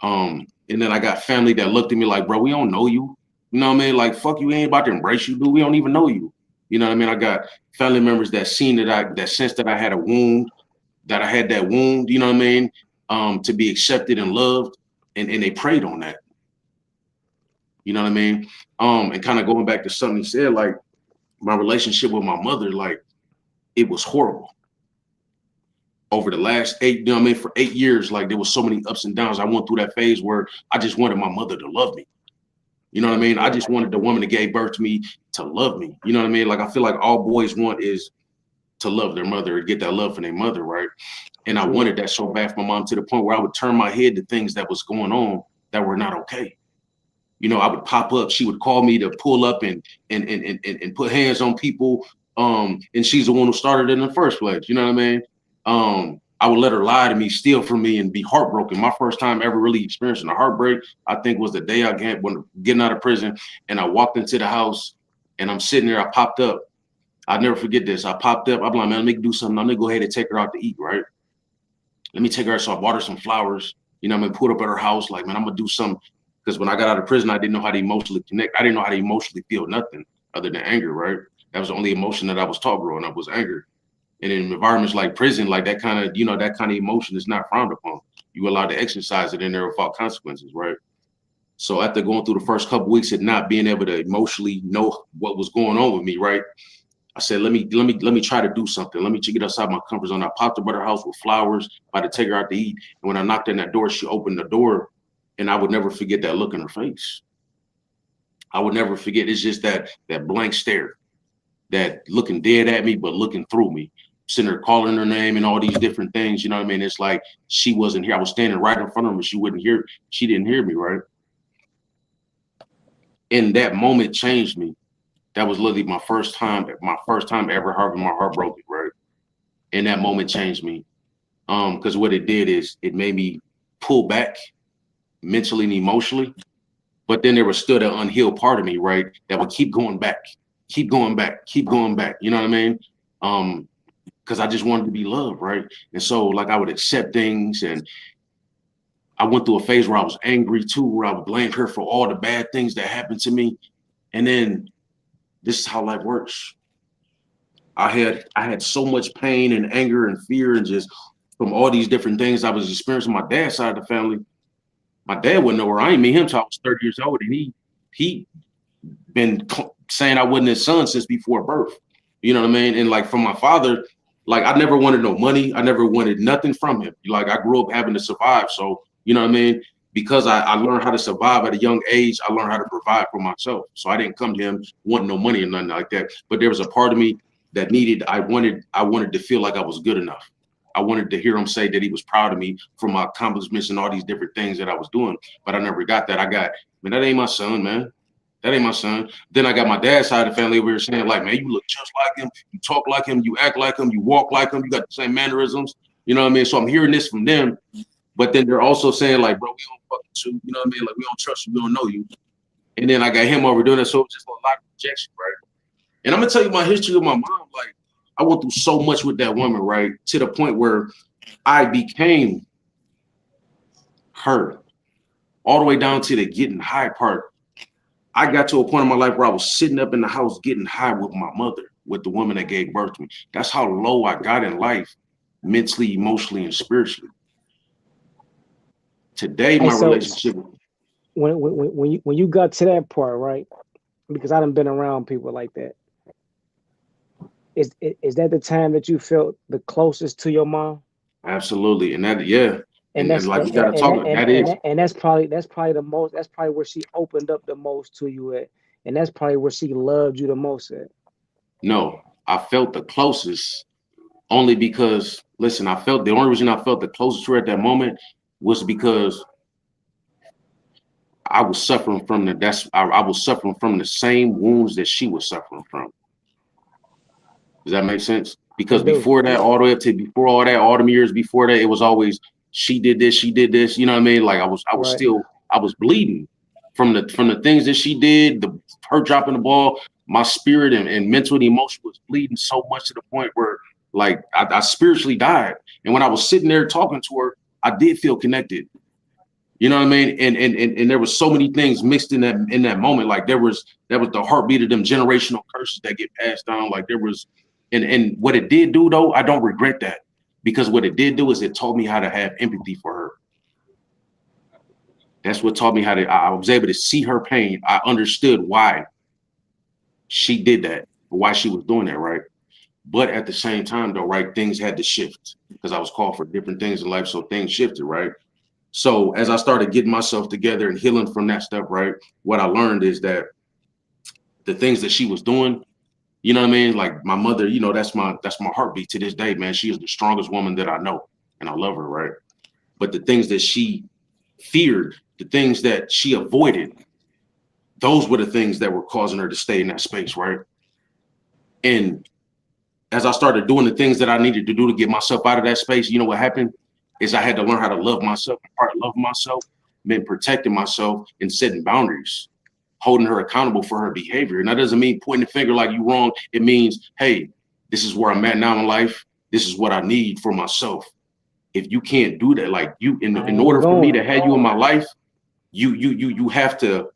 And then I got family that looked at me like, bro, we don't know you. You know what I mean? Like, fuck you, ain't about to embrace you, dude. We don't even know you. You know what I mean? I got family members that seen that sense that I had a wound, that I had that wound, you know what I mean? To be accepted and loved. And they prayed on that. You know what I mean? And kind of going back to something he said, like my relationship with my mother, like it was horrible over the last eight, you know what I mean? For 8 years, like there was so many ups and downs. I went through that phase where I just wanted my mother to love me. You know what I mean? I Yeah, just wanted the woman that gave birth to me to love me. You know what I mean? Like I feel like all boys want is to love their mother or get that love from their mother, right? And I yeah. wanted that so bad for my mom to the point where I would turn my head to things that was going on that were not okay. You know, I would pop up. She would call me to pull up and put hands on people. And she's the one who started it in the first place. You know what I mean? I would let her lie to me, steal from me, and be heartbroken. My first time ever really experiencing a heartbreak, I think, was the day I get when getting out of prison, and I walked into the house, and I'm sitting there. I popped up. I'll never forget this. I popped up. I'm like, man, let me do something. I'm gonna go ahead and take her out to eat, right? Let me take her. So I bought her some flowers. You know, I'm gonna put up at her house. Like, man, I'm gonna do something. Because when I got out of prison, I didn't know how to emotionally connect. I didn't know how to emotionally feel nothing other than anger, right? That was the only emotion that I was taught growing up was anger. And in environments like prison, like that kind of, that kind of emotion is not frowned upon. You allowed to exercise it in there without consequences, right? So after going through the first couple of weeks and not being able to emotionally know what was going on with me, right? I said, let me try to do something. Let me get outside my comfort zone. I popped up at her house with flowers, about to take her out to eat. And when I knocked on that door, she opened the door, and I would never forget that look in her face. I would never forget. It's just that blank stare, that looking dead at me, but looking through me, sitting there calling her name and all these different things. You know what I mean? It's like she wasn't here. I was standing right in front of her, and she didn't hear me, right? And that moment changed me. That was literally my first time ever having my heart broken, right? And that moment changed me. Because what it did is it made me pull back mentally and emotionally. But then there was still that unhealed part of me, right? That would keep going back, keep going back, keep going back. You know what I mean? Because I just wanted to be loved, right? And so like I would accept things, and I went through a phase where I was angry too, where I would blame her for all the bad things that happened to me. And then this is how life works. I had so much pain and anger and fear and just from all these different things I was experiencing on my dad's side of the family. My dad wouldn't know where I ain't meet him till I was 30 years old, and he been saying I wasn't his son since before birth. You know what I mean? And like from my father, like I never wanted no money. I never wanted nothing from him. Like I grew up having to survive. So, you know what I mean? Because I learned how to survive at a young age, I learned how to provide for myself. So I didn't come to him wanting no money or nothing like that. But there was a part of me that I wanted to feel like I was good enough. I wanted to hear him say that he was proud of me for my accomplishments and all these different things that I was doing. But I never got that. Man, that ain't my son, man. That ain't my son. Then I got my dad's side of the family over here saying, like, man, you look just like him. You talk like him. You act like him. You walk like him. You got the same mannerisms. You know what I mean? So I'm hearing this from them. But then they're also saying, like, bro, we don't fucking you. You know what I mean? Like, we don't trust you. We don't know you. And then I got him over doing it. So it's just a lot of rejection, right? And I'm going to tell you my history of my mom. Like, I went through so much with that woman, right? To the point where I became her all the way down to the getting high part. I got to a point in my life where I was sitting up in the house getting high with my mother, with the woman that gave birth to me. That's how low I got in life, mentally, emotionally, and spiritually. Today, my relationship. When you got to that part, right? Because I done been around people like that. Is that the time that you felt the closest to your mom? Absolutely, and that, yeah, And and that's like we gotta talk. and that's probably the most. That's probably where she opened up the most to you at, and that's probably where she loved you the most at. No, I felt the closest only because, listen, the only reason I felt the closest to her at that moment was because I was suffering from I was suffering from the same wounds that she was suffering from. Does that make sense? Because before that, all the way up to before all that, all the years before that, it was always she did this, you know what I mean? Like I was bleeding from the things that she did, her dropping the ball, my spirit and mental and emotion was bleeding so much to the point where like I spiritually died. And when I was sitting there talking to her, I did feel connected. You know what I mean? And there was so many things mixed in that moment. Like that was the heartbeat of them generational curses that get passed down. Like there was, and what it did do though, I don't regret that, because what it did do is it taught me how to have empathy for her. That's what taught me I was able to see her pain. I understood why she did that, why she was doing that, right? But at the same time though, right, things had to shift because I was called for different things in life. So things shifted, right? So as I started getting myself together and healing from that stuff, right, what I learned is that the things that she was doing, you know what I mean? Like my mother, you know, that's my heartbeat to this day, man. She is the strongest woman that I know, and I love her, right? But the things that she feared, the things that she avoided, those were the things that were causing her to stay in that space, right? And as I started doing the things that I needed to do to get myself out of that space, you know what happened? Is I had to learn how to love myself. And part of loving myself meant protecting myself and setting boundaries, holding her accountable for her behavior. And that doesn't mean pointing the finger like you wrong. It means, hey, this is where I'm at now in life. This is what I need for myself. If you can't do that, like in order for me to have you in my life, you have to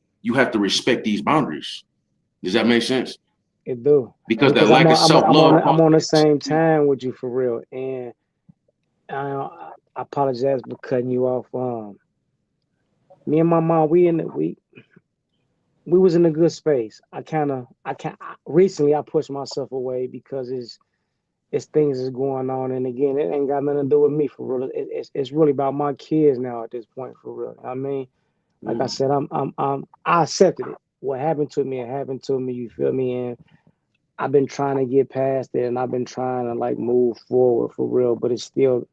respect these boundaries. Does that make sense? It do. because that Because lack of self love I'm costs. on the same time with you for real. And I apologize for cutting you off. Me and my mom, we was in a good space. I can't recently I pushed myself away because it's things is going on, and again, it ain't got nothing to do with me for real. It's really about my kids now at this point for real. I mean, like I Mm. said, I accepted it. What happened to me, it happened to me. You feel me? And I've been trying to get past it, and I've been trying to like move forward for real. But it still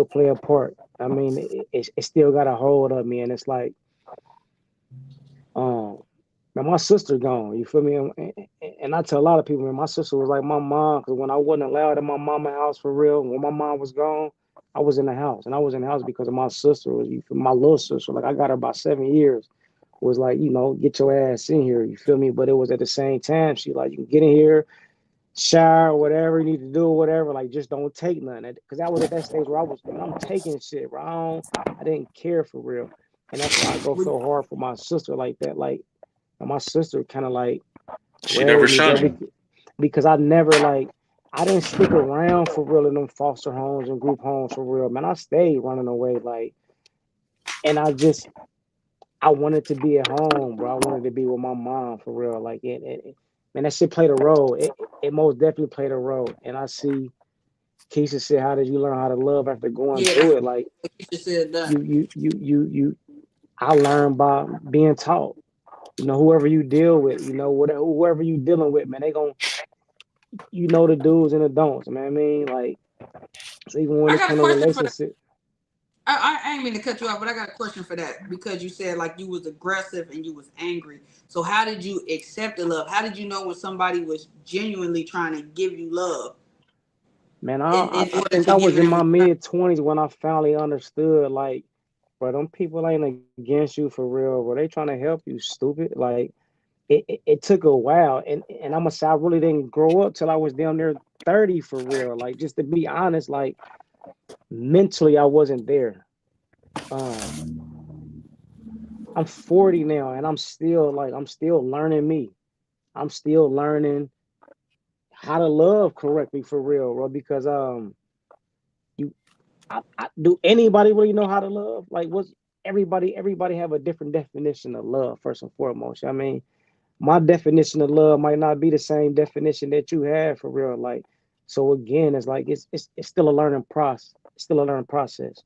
play a part. I mean, it still got a hold of me, and it's like, um, man, my sister gone. You feel me? And I tell a lot of people, man, my sister was like my mom. Because when I wasn't allowed in my mama house for real, when my mom was gone, I was in the house, and I was in the house because of my sister. Was you feel, my little sister? Like I got her about 7 years. Was like, get your ass in here. You feel me? But it was at the same time, she like, you can get in here, shower, whatever you need to do, whatever. Like, just don't take nothing. Because I was at that stage where I was, man, I'm taking shit, bro. I didn't care for real. And that's why I go We, so hard for my sister like that. Like, and my sister kind of like She never raised me, bro, shunned you. because I never like, I didn't stick around for real in them foster homes and group homes for real. Man, I stayed running away. Like, and I wanted to be at home, bro. I wanted to be with my mom for real. Like, man, that shit played a role. It most definitely played a role. And I see Keisha said, "How did you learn how to love after going yeah, through it?" Like, you just said that. you. I learned by being taught. Whoever you deal with, whatever, whoever you dealing with, man, they gon' the do's and the don'ts, man. I mean, like, so even when I it got a comes to question for that. relationship, I ain't mean to cut you off, but I got a question for that because you said like you was aggressive and you was angry. So how did you accept the love? How did you know when somebody was genuinely trying to give you love man, in I order think to I give was it in in my return? mid 20s when I finally understood, like, bro, them people ain't against you for real, bro. They trying to help you, stupid. Like, it took a while, and I'm gonna say I really didn't grow up till I was down there 30 for real. Like, just to be honest, like, mentally I wasn't there. Um, I'm 40 now, and I'm still learning me. I'm still learning how to love correctly for real, bro. Because you do anybody really know how to love? Like, what's everybody have a different definition of love first and foremost. I mean, my definition of love might not be the same definition that you have for real. Like, so again, it's like it's still a learning process. It's still a learning process.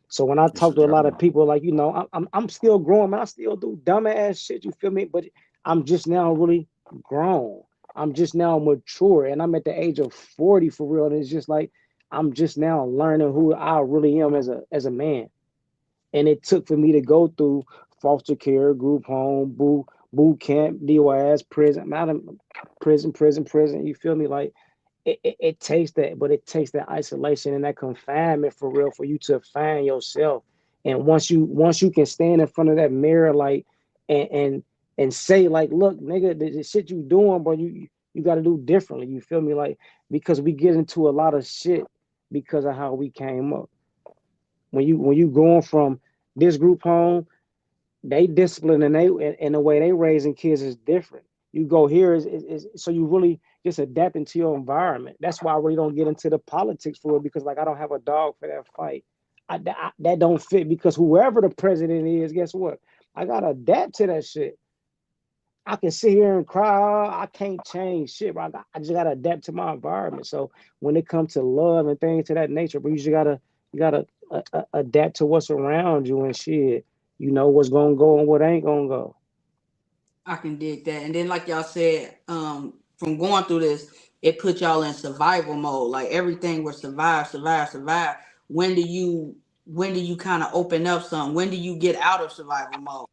So when I It's talk a to a lot journey. of people, like, I'm still growing, man. I still do dumbass shit. You feel me? But I'm just now really grown. I'm just now mature, and I'm at the age of 40 for real. And it's just like I'm just now learning who I really am as a man. And it took for me to go through foster care, group home, boot camp, DYS, prison, madam, prison. You feel me? Like, it takes that, but it takes that isolation and that confinement for real for you to find yourself. And once you can stand in front of that mirror, like, and and say like, look, nigga, the shit you doing, bro, you got to do differently. You feel me? Like, because we get into a lot of shit because of how we came up. When you going from this group home, they discipline and the way they raising kids is different. You go here is so you really just adapting to your environment. That's why I really don't get into the politics for it, because like I don't have a dog for that fight. That don't fit, because whoever the president is, guess what? I gotta adapt to that shit. I can sit here and cry. "Oh, I can't change shit, bro. I just gotta adapt to my environment." So when it comes to love and things to that nature, but you gotta adapt to what's around you and shit. You know what's gonna go and what ain't gonna go. I can dig that. And then like y'all said, from going through this, it put y'all in survival mode. Like everything was survive, survive, survive. When do you kind of open up some? When do you get out of survival mode?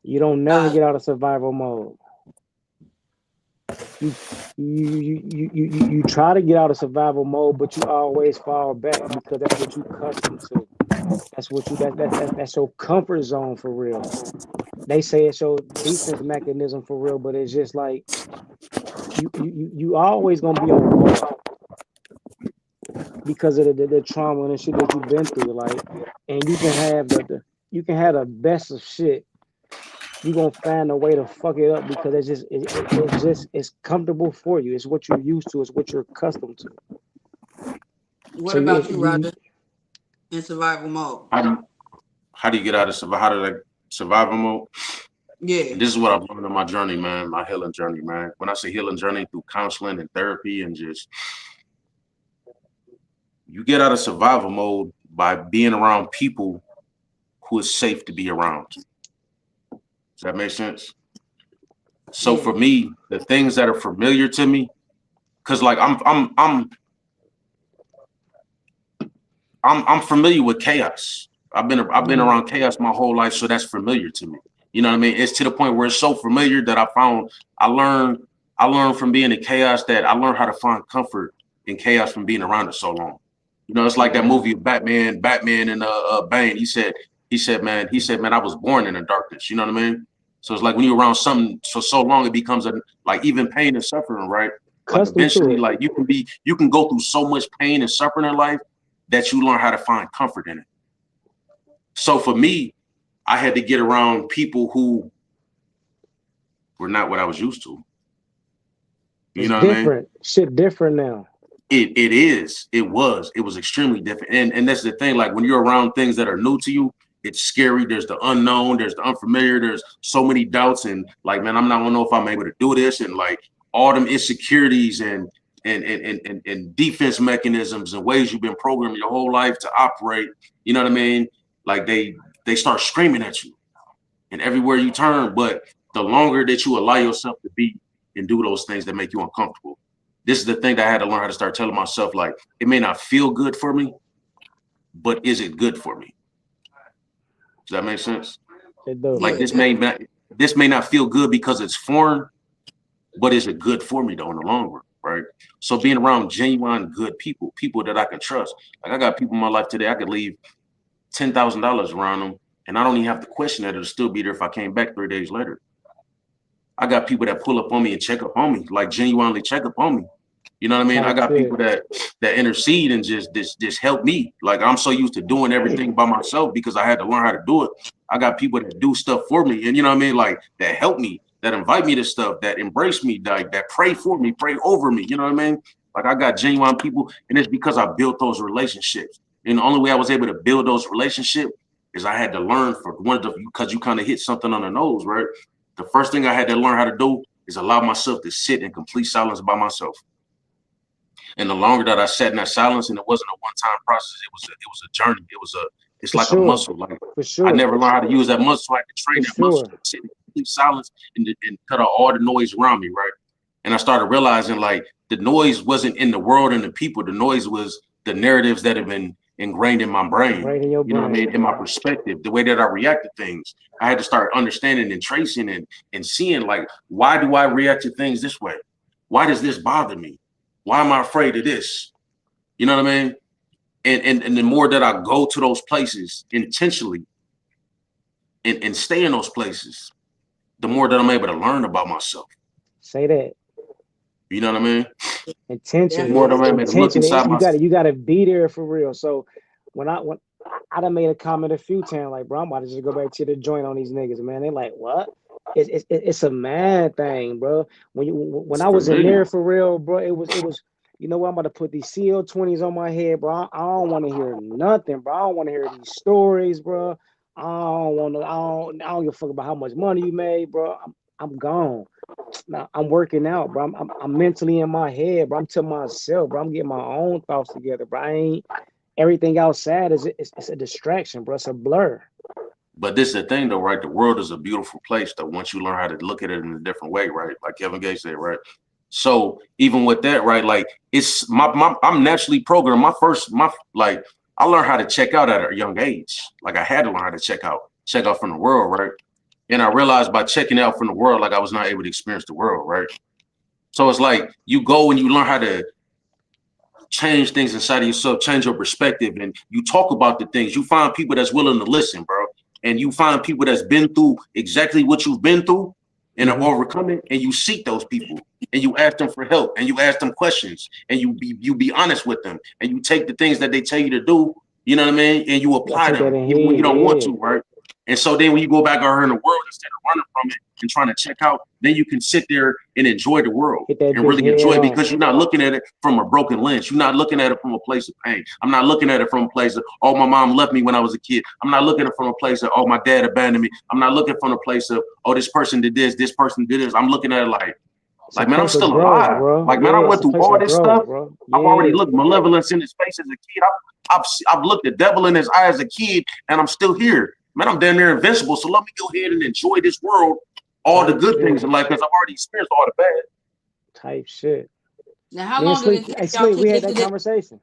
You don't never Uh, get out of survival mode. You you try to get out of survival mode, but you always fall back because that's what you accustomed to. That's what you that's your comfort zone for real. They say it's your defense mechanism for real, but it's just like you always gonna be on guard because of the trauma and the shit that you've been through. Like, and you can have the best of shit, you're gonna find a way to fuck it up because it's comfortable for you. It's what you're used to. It's what you're accustomed to. What So about you, you Roger? In survival mode? How do how do you get out of survival? How do I survival mode? Yeah, And this is what I've learned in my journey, man, my healing journey, man. When I say healing journey, through counseling and therapy and just you get out of survival mode by being around people who is safe to be around. Does that make sense? So yeah, for me, the things that are familiar to me, because like I'm familiar with chaos. I've been mm, around chaos my whole life, so that's familiar to me. You know what I mean? It's to the point where it's so familiar that I learned I learned from being in chaos that I learned how to find comfort in chaos from being around it so long. You know, it's like that yeah, movie Batman and Bane. He said, man, I was born in the darkness. You know what I mean? So it's like when you're around something for so long, it becomes a like even pain and suffering, right? Like custom to eventually, it. like you can go through so much pain and suffering in life that you learn how to find comfort in it. So for me, I had to get around people who were not what I was used to. You It's know what I mean? different. Shit different now. It was extremely different. And that's the thing, like when you're around things that are new to you, it's scary. There's the unknown, there's the unfamiliar, there's so many doubts, and like, man, I'm not gonna know if I'm able to do this, and like all them insecurities and defense mechanisms and ways you've been programmed your whole life to operate, you know what I mean? Like they start screaming at you and everywhere you turn. But the longer that you allow yourself to be and do those things that make you uncomfortable, this is the thing that I had to learn how to start telling myself, like, it may not feel good for me, but is it good for me? Does that make sense? It do. Like yeah. That, this may not feel good because it's foreign, but is it good for me though in the long run, right? So being around genuine good people, people that I can trust. Like I got people in my life today, I could leave $10,000 around them, and I don't even have to question that it'll still be there if I came back 3 days later. I got people that pull up on me and check up on me, like genuinely check up on me. You know what I mean? I Type got people shit. that intercede and just help me. Like I'm so used to doing everything by myself because I had to learn how to do it. I got people that do stuff for me, and you know what I mean, like that help me, that invite me to stuff, that embrace me, like that pray for me, pray over me. You know what I mean? Like I got genuine people, and it's because I built those relationships. And the only way I was able to build those relationships is I had to learn for one of the because you kind of hit something on the nose, right? The first thing I had to learn how to do is allow myself to sit in complete silence by myself. And the longer that I sat in that silence, and it wasn't a one-time process, it was a journey. It's For like a sure. muscle. Like For I sure. never learned how to use that muscle, so I could train For that muscle sure. to sit in complete silence and cut out all the noise around me, right? And I started realizing like the noise wasn't in the world and the people. The noise was the narratives that have been ingrained in my brain. Right in your You know what I mean? brain. In my perspective, the way that I react to things. I had to start understanding and tracing and seeing like, why do I react to things this way? Why does this bother me? Why am I afraid of this? You know what I mean? And the more that I go to those places intentionally and stay in those places, the more that I'm able to learn about myself. Say that. You know what I mean? The Intentionally. more that definitely. I'm able to look Intentionally. inside You myself. gotta be there for real. So when I done made a comment a few times, like, bro, I'm about to just go back to the joint on these niggas, man. They like, what? It's a man thing, bro. When It's I was in familiar. there for real, bro, it was. You know what? I'm about to put these CL20s on my head, bro. I don't want to hear nothing, bro. I don't want to hear these stories, bro. I don't want to. I don't give a fuck about how much money you made, bro. I'm gone. Now I'm working out, bro. I'm mentally in my head, bro. I'm to myself, bro. I'm getting my own thoughts together, bro. I ain't everything outside it's a distraction, bro. It's a blur. But this is the thing though, right? The world is a beautiful place though, once you learn how to look at it in a different way, right? Like Kevin Gates said, right? So even with that, right? Like it's I'm naturally programmed. My like I learned how to check out at a young age. Like I had to learn how to check out from the world, right? And I realized by checking out from the world, like I was not able to experience the world, right? So it's like you go and you learn how to change things inside of yourself, change your perspective, and you talk about the things. You find people that's willing to listen, bro. And you find people that's been through exactly what you've been through and are Hmm. overcoming, and you seek those people and you ask them for help and you ask them questions and you be honest with them and you take the things that they tell you to do, you know what I mean? And you You gotta apply take that them in even when you head, don't want yeah. to, right? And so then when you go back out here in the world, instead of running from it and trying to check out, then you can sit there and enjoy the world Hit that and bitch really enjoy head it on. because you're not looking at it from a broken lens. You're not looking at it from a place of pain. I'm not looking at it from a place of, oh, my mom left me when I was a kid. I'm not looking at it from a place of, oh, my dad abandoned me. I'm not looking from a place of, oh, this person did this person did this. I'm looking at it It's a like, man, I'm place of still growth, alive. bro. Like, man, I Yeah, it's went a through place all of this growth, stuff. bro. I've already Yeah. looked malevolence in his face as a kid. I've looked the devil in his eye as a kid, and I'm still here. Man, I'm damn near invincible. So let me go ahead and enjoy this world, all the Type good things shit. in life, because I've already experienced all the bad. Type shit. Now, how Me and long did Sleep, it hey take y'all Sleep, to we had get to that this? conversation.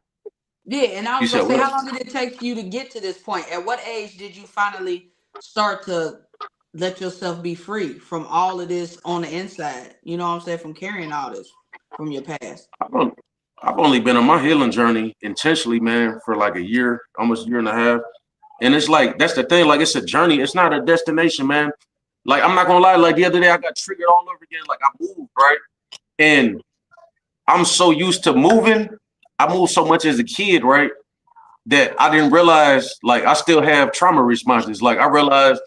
Yeah, and I You was said gonna say, what? how long did it take you to get to this point? At what age did you finally start to let yourself be free from all of this on the inside? You know what I'm saying? From carrying all this from your past. I've only, I've only been on my healing journey intentionally, man, for like a year, almost a year and a half. And it's like that's the thing. Like it's a journey. It's not a destination, man. Like I'm not gonna lie. Like the other day, I got triggered all over again. Like I moved right, and I'm so used to moving. I moved so much as a kid, right, that I didn't realize like I still have trauma responses. Like I realized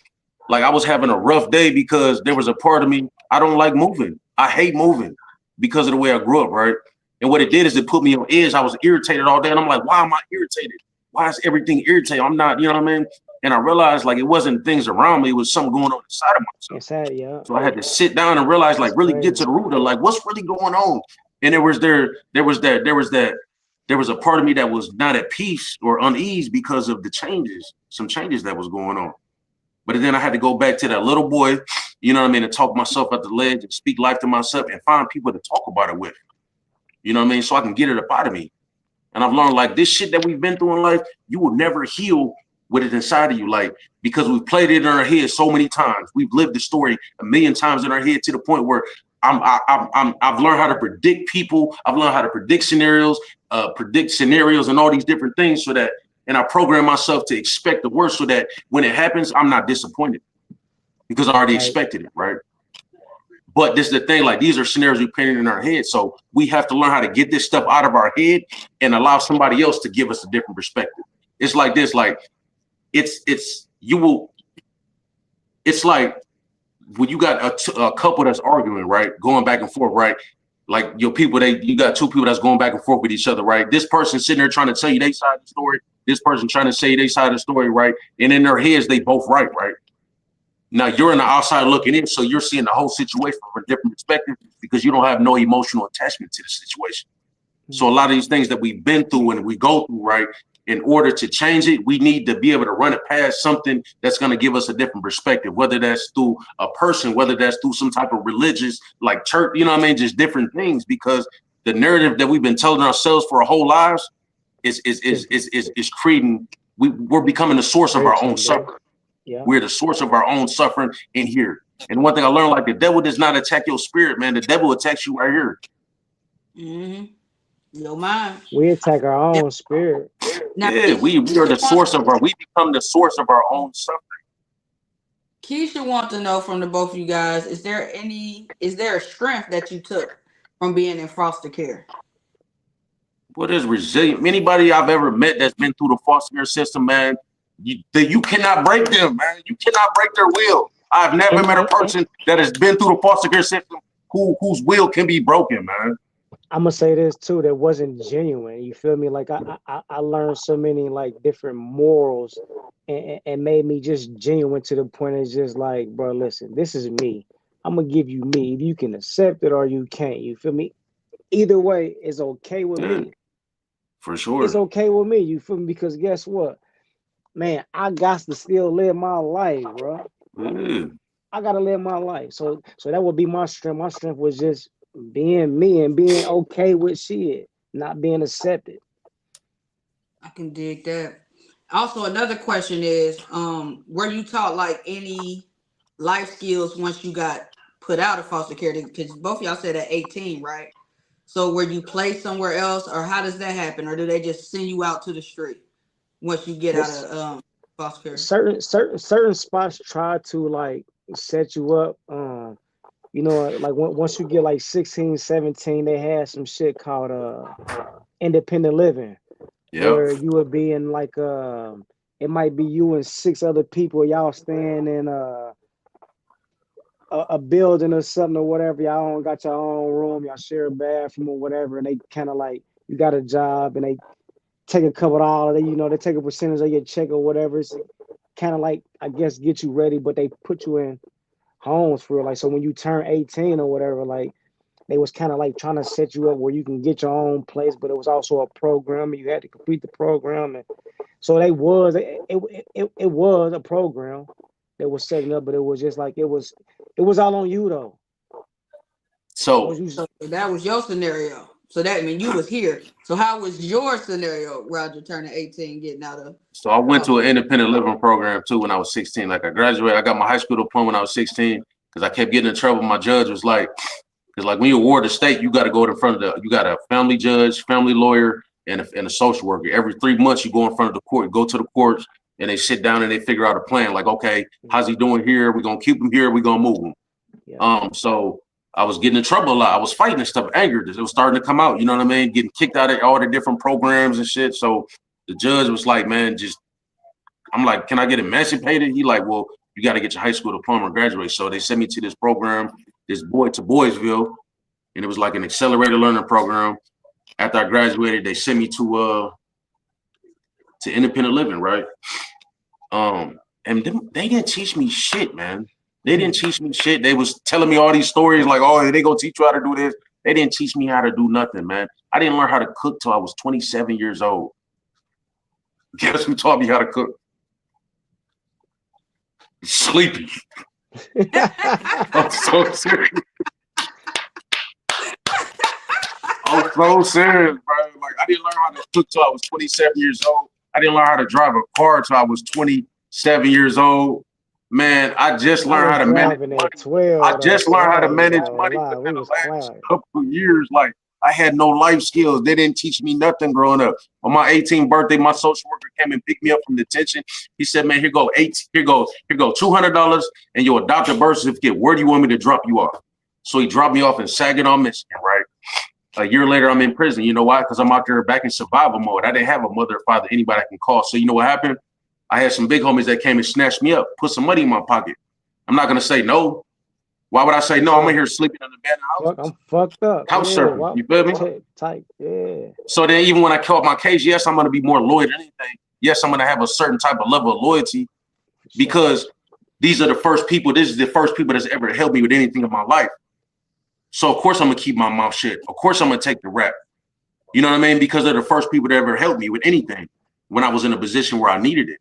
like I was having a rough day because there was a part of me I don't like moving. I hate moving because of the way I grew up, right? And what it did is it put me on edge. I was irritated all day, and I'm like, why am I irritated? Why is everything irritating? I'm not, you know what I mean? And I realized like it wasn't things around me; it was something going on inside of myself. Inside, yeah. So I had to sit down and realize, like, That's really get to crazy. the root of like what's really going on. And there was a part of me that was not at peace or unease because of the changes, some changes that was going on. But then I had to go back to that little boy, you know what I mean, and talk myself at the ledge and speak life to myself and find people to talk about it with. You know what I mean? So I can get it up out of me. And I've learned like this shit that we've been through in life, you will never heal with it inside of you. Like, because we've played it in our head so many times. We've lived the story a million times in our head to the point where I've learned how to predict people. I've learned how to predict scenarios and all these different things so that, and I program myself to expect the worst so that when it happens, I'm not disappointed because I already Type. expected it, right? But this is the thing, like these are scenarios we painted in our head. So we have to learn how to get this stuff out of our head and allow somebody else to give us a different perspective. It's like this, like you will, it's like when you got a couple that's arguing, right? Going back and forth, right? Like your people, you got two people that's going back and forth with each other, right? This person sitting there trying to tell you their side of the story. This person trying to say their side of the story, right? And in their heads, they both right? Now you're in the outside looking in, so you're seeing the whole situation from a different perspective because you don't have no emotional attachment to the situation. So a lot of these things that we've been through and we go through, right? In order to change it, we need to be able to run it past something that's going to give us a different perspective, whether that's through a person, whether that's through some type of religious, like church, you know what I mean? Just different things, because the narrative that we've been telling ourselves for our whole lives is creating. We're becoming the source of our own Preaching, bro. suffering. Yeah. We're the source of our own suffering in here. And one thing I learned, like the devil does not attack your spirit, man. The devil attacks you right here. Mm-hmm. Your mind. We attack our Now, own spirit. now Yeah, Keisha, we are the Keisha wants source of we become the source of our own suffering. Keisha wants to know from the both of you guys, is there a strength that you took from being in foster care? What is resilient? Anybody I've ever met that's been through the foster care system, man, you cannot break them, man. You cannot break their will. I've never And, met a and person that has been through the foster care system whose will can be broken, man. I'm gonna say this too, that wasn't genuine. You feel me? Like I learned so many like different morals and made me just genuine to the point it's just like, bro, listen, this is me. I'm gonna give you me. You can accept it or you can't. You feel me? Either way, it's okay with Yeah, me. for It's sure. okay with me. You feel me? Because guess what? Man, I got to still live my life, bro. Yeah. I gotta live my life. So that would be my strength. My strength was just being me and being okay with shit, not being accepted. I can dig that. Also, another question is, were you taught like any life skills once you got put out of foster care? Because both of y'all said at 18, right? So were you placed somewhere else, or how does that happen, or do they just send you out to the street once you get out Was of foster care? certain spots try to like set you up. Like once you get like 16, 17, they had some shit called independent living, Yep. where you would be in like it might be you and six other people. Y'all staying in a building or something or whatever. Y'all don't got your own room. Y'all share a bathroom or whatever. And they kind of like you got a job and they take a couple dollars. They take a percentage of your check or whatever. It's kind of like I guess get you ready, but they put you in homes for real. Like so when you turn 18 or whatever, like they was kind of like trying to set you up where you can get your own place, but it was also a program and you had to complete the program. And so it was a program that was setting up, but it was just like it was all on you though. It was So you. So that was your scenario. So that mean you was here. So how was your scenario, Roger, turning 18, getting out of so I went to college? an independent living program too when I was 16. Like I graduated, I got my high school diploma when I was 16 because I kept getting in trouble. My judge was like, because like when you award the state, you got to go in front of you got a family judge, family lawyer, and a social worker. Every 3 months, you go in front of the court, go to the courts, and they sit down and they figure out a plan. Like, okay, how's he doing here? We're gonna keep him here. We're gonna move him. Yeah. So I was getting in trouble a lot. I was fighting and stuff, anger. It was starting to come out. You know what I mean? Getting kicked out of all the different programs and shit. So the judge was like, man, just I'm like, can I get emancipated? He like, well, you got to get your high school diploma and graduate. So they sent me to this program, this boy to Boysville, and it was like an accelerated learning program. After I graduated, they sent me to independent living, right? And they didn't teach me shit, man. They didn't teach me shit. They was telling me all these stories like, oh, they gonna teach you how to do this. They didn't teach me how to do nothing, man. I didn't learn how to cook till I was 27 years old. Guess who taught me how to cook? Sleepy. I'm so serious. I'm so serious, bro. Like I didn't learn how to cook till I was 27 years old. I didn't learn how to drive a car till I was 27 years old. Man, I just I learned was how to manage driving money. at 12 I though, just so learned how I to ain't manage gonna money lie. within We the was last clowning. couple of years. Like I had no life skills. They didn't teach me nothing growing up. On my 18th birthday, my social worker came and picked me up from detention. He said, "Man, here go $200 and your adopted birth certificate. Where do you want me to drop you off?" So he dropped me off in Saginaw, Michigan. Right. A year later, I'm in prison. You know why? Because I'm out there back in survival mode. I didn't have a mother or father, anybody I can call. So you know what happened? I had some big homies that came and snatched me up, put some money in my pocket. I'm not gonna say no. Why would I say For no? I'm in sure. here sleeping in the abandoned Fuck, houses, I'm fucked up. house Yeah, surfing. wow. You feel me? Tight. Yeah. So then, even when I caught my case, yes, I'm gonna be more loyal than anything. Yes, I'm gonna have a certain type of level of loyalty For sure. because these are the first people. This is the first people that's ever helped me with anything in my life. So of course I'm gonna keep my mouth shut. Of course I'm gonna take the rap. You know what I mean? Because they're the first people that ever helped me with anything when I was in a position where I needed it.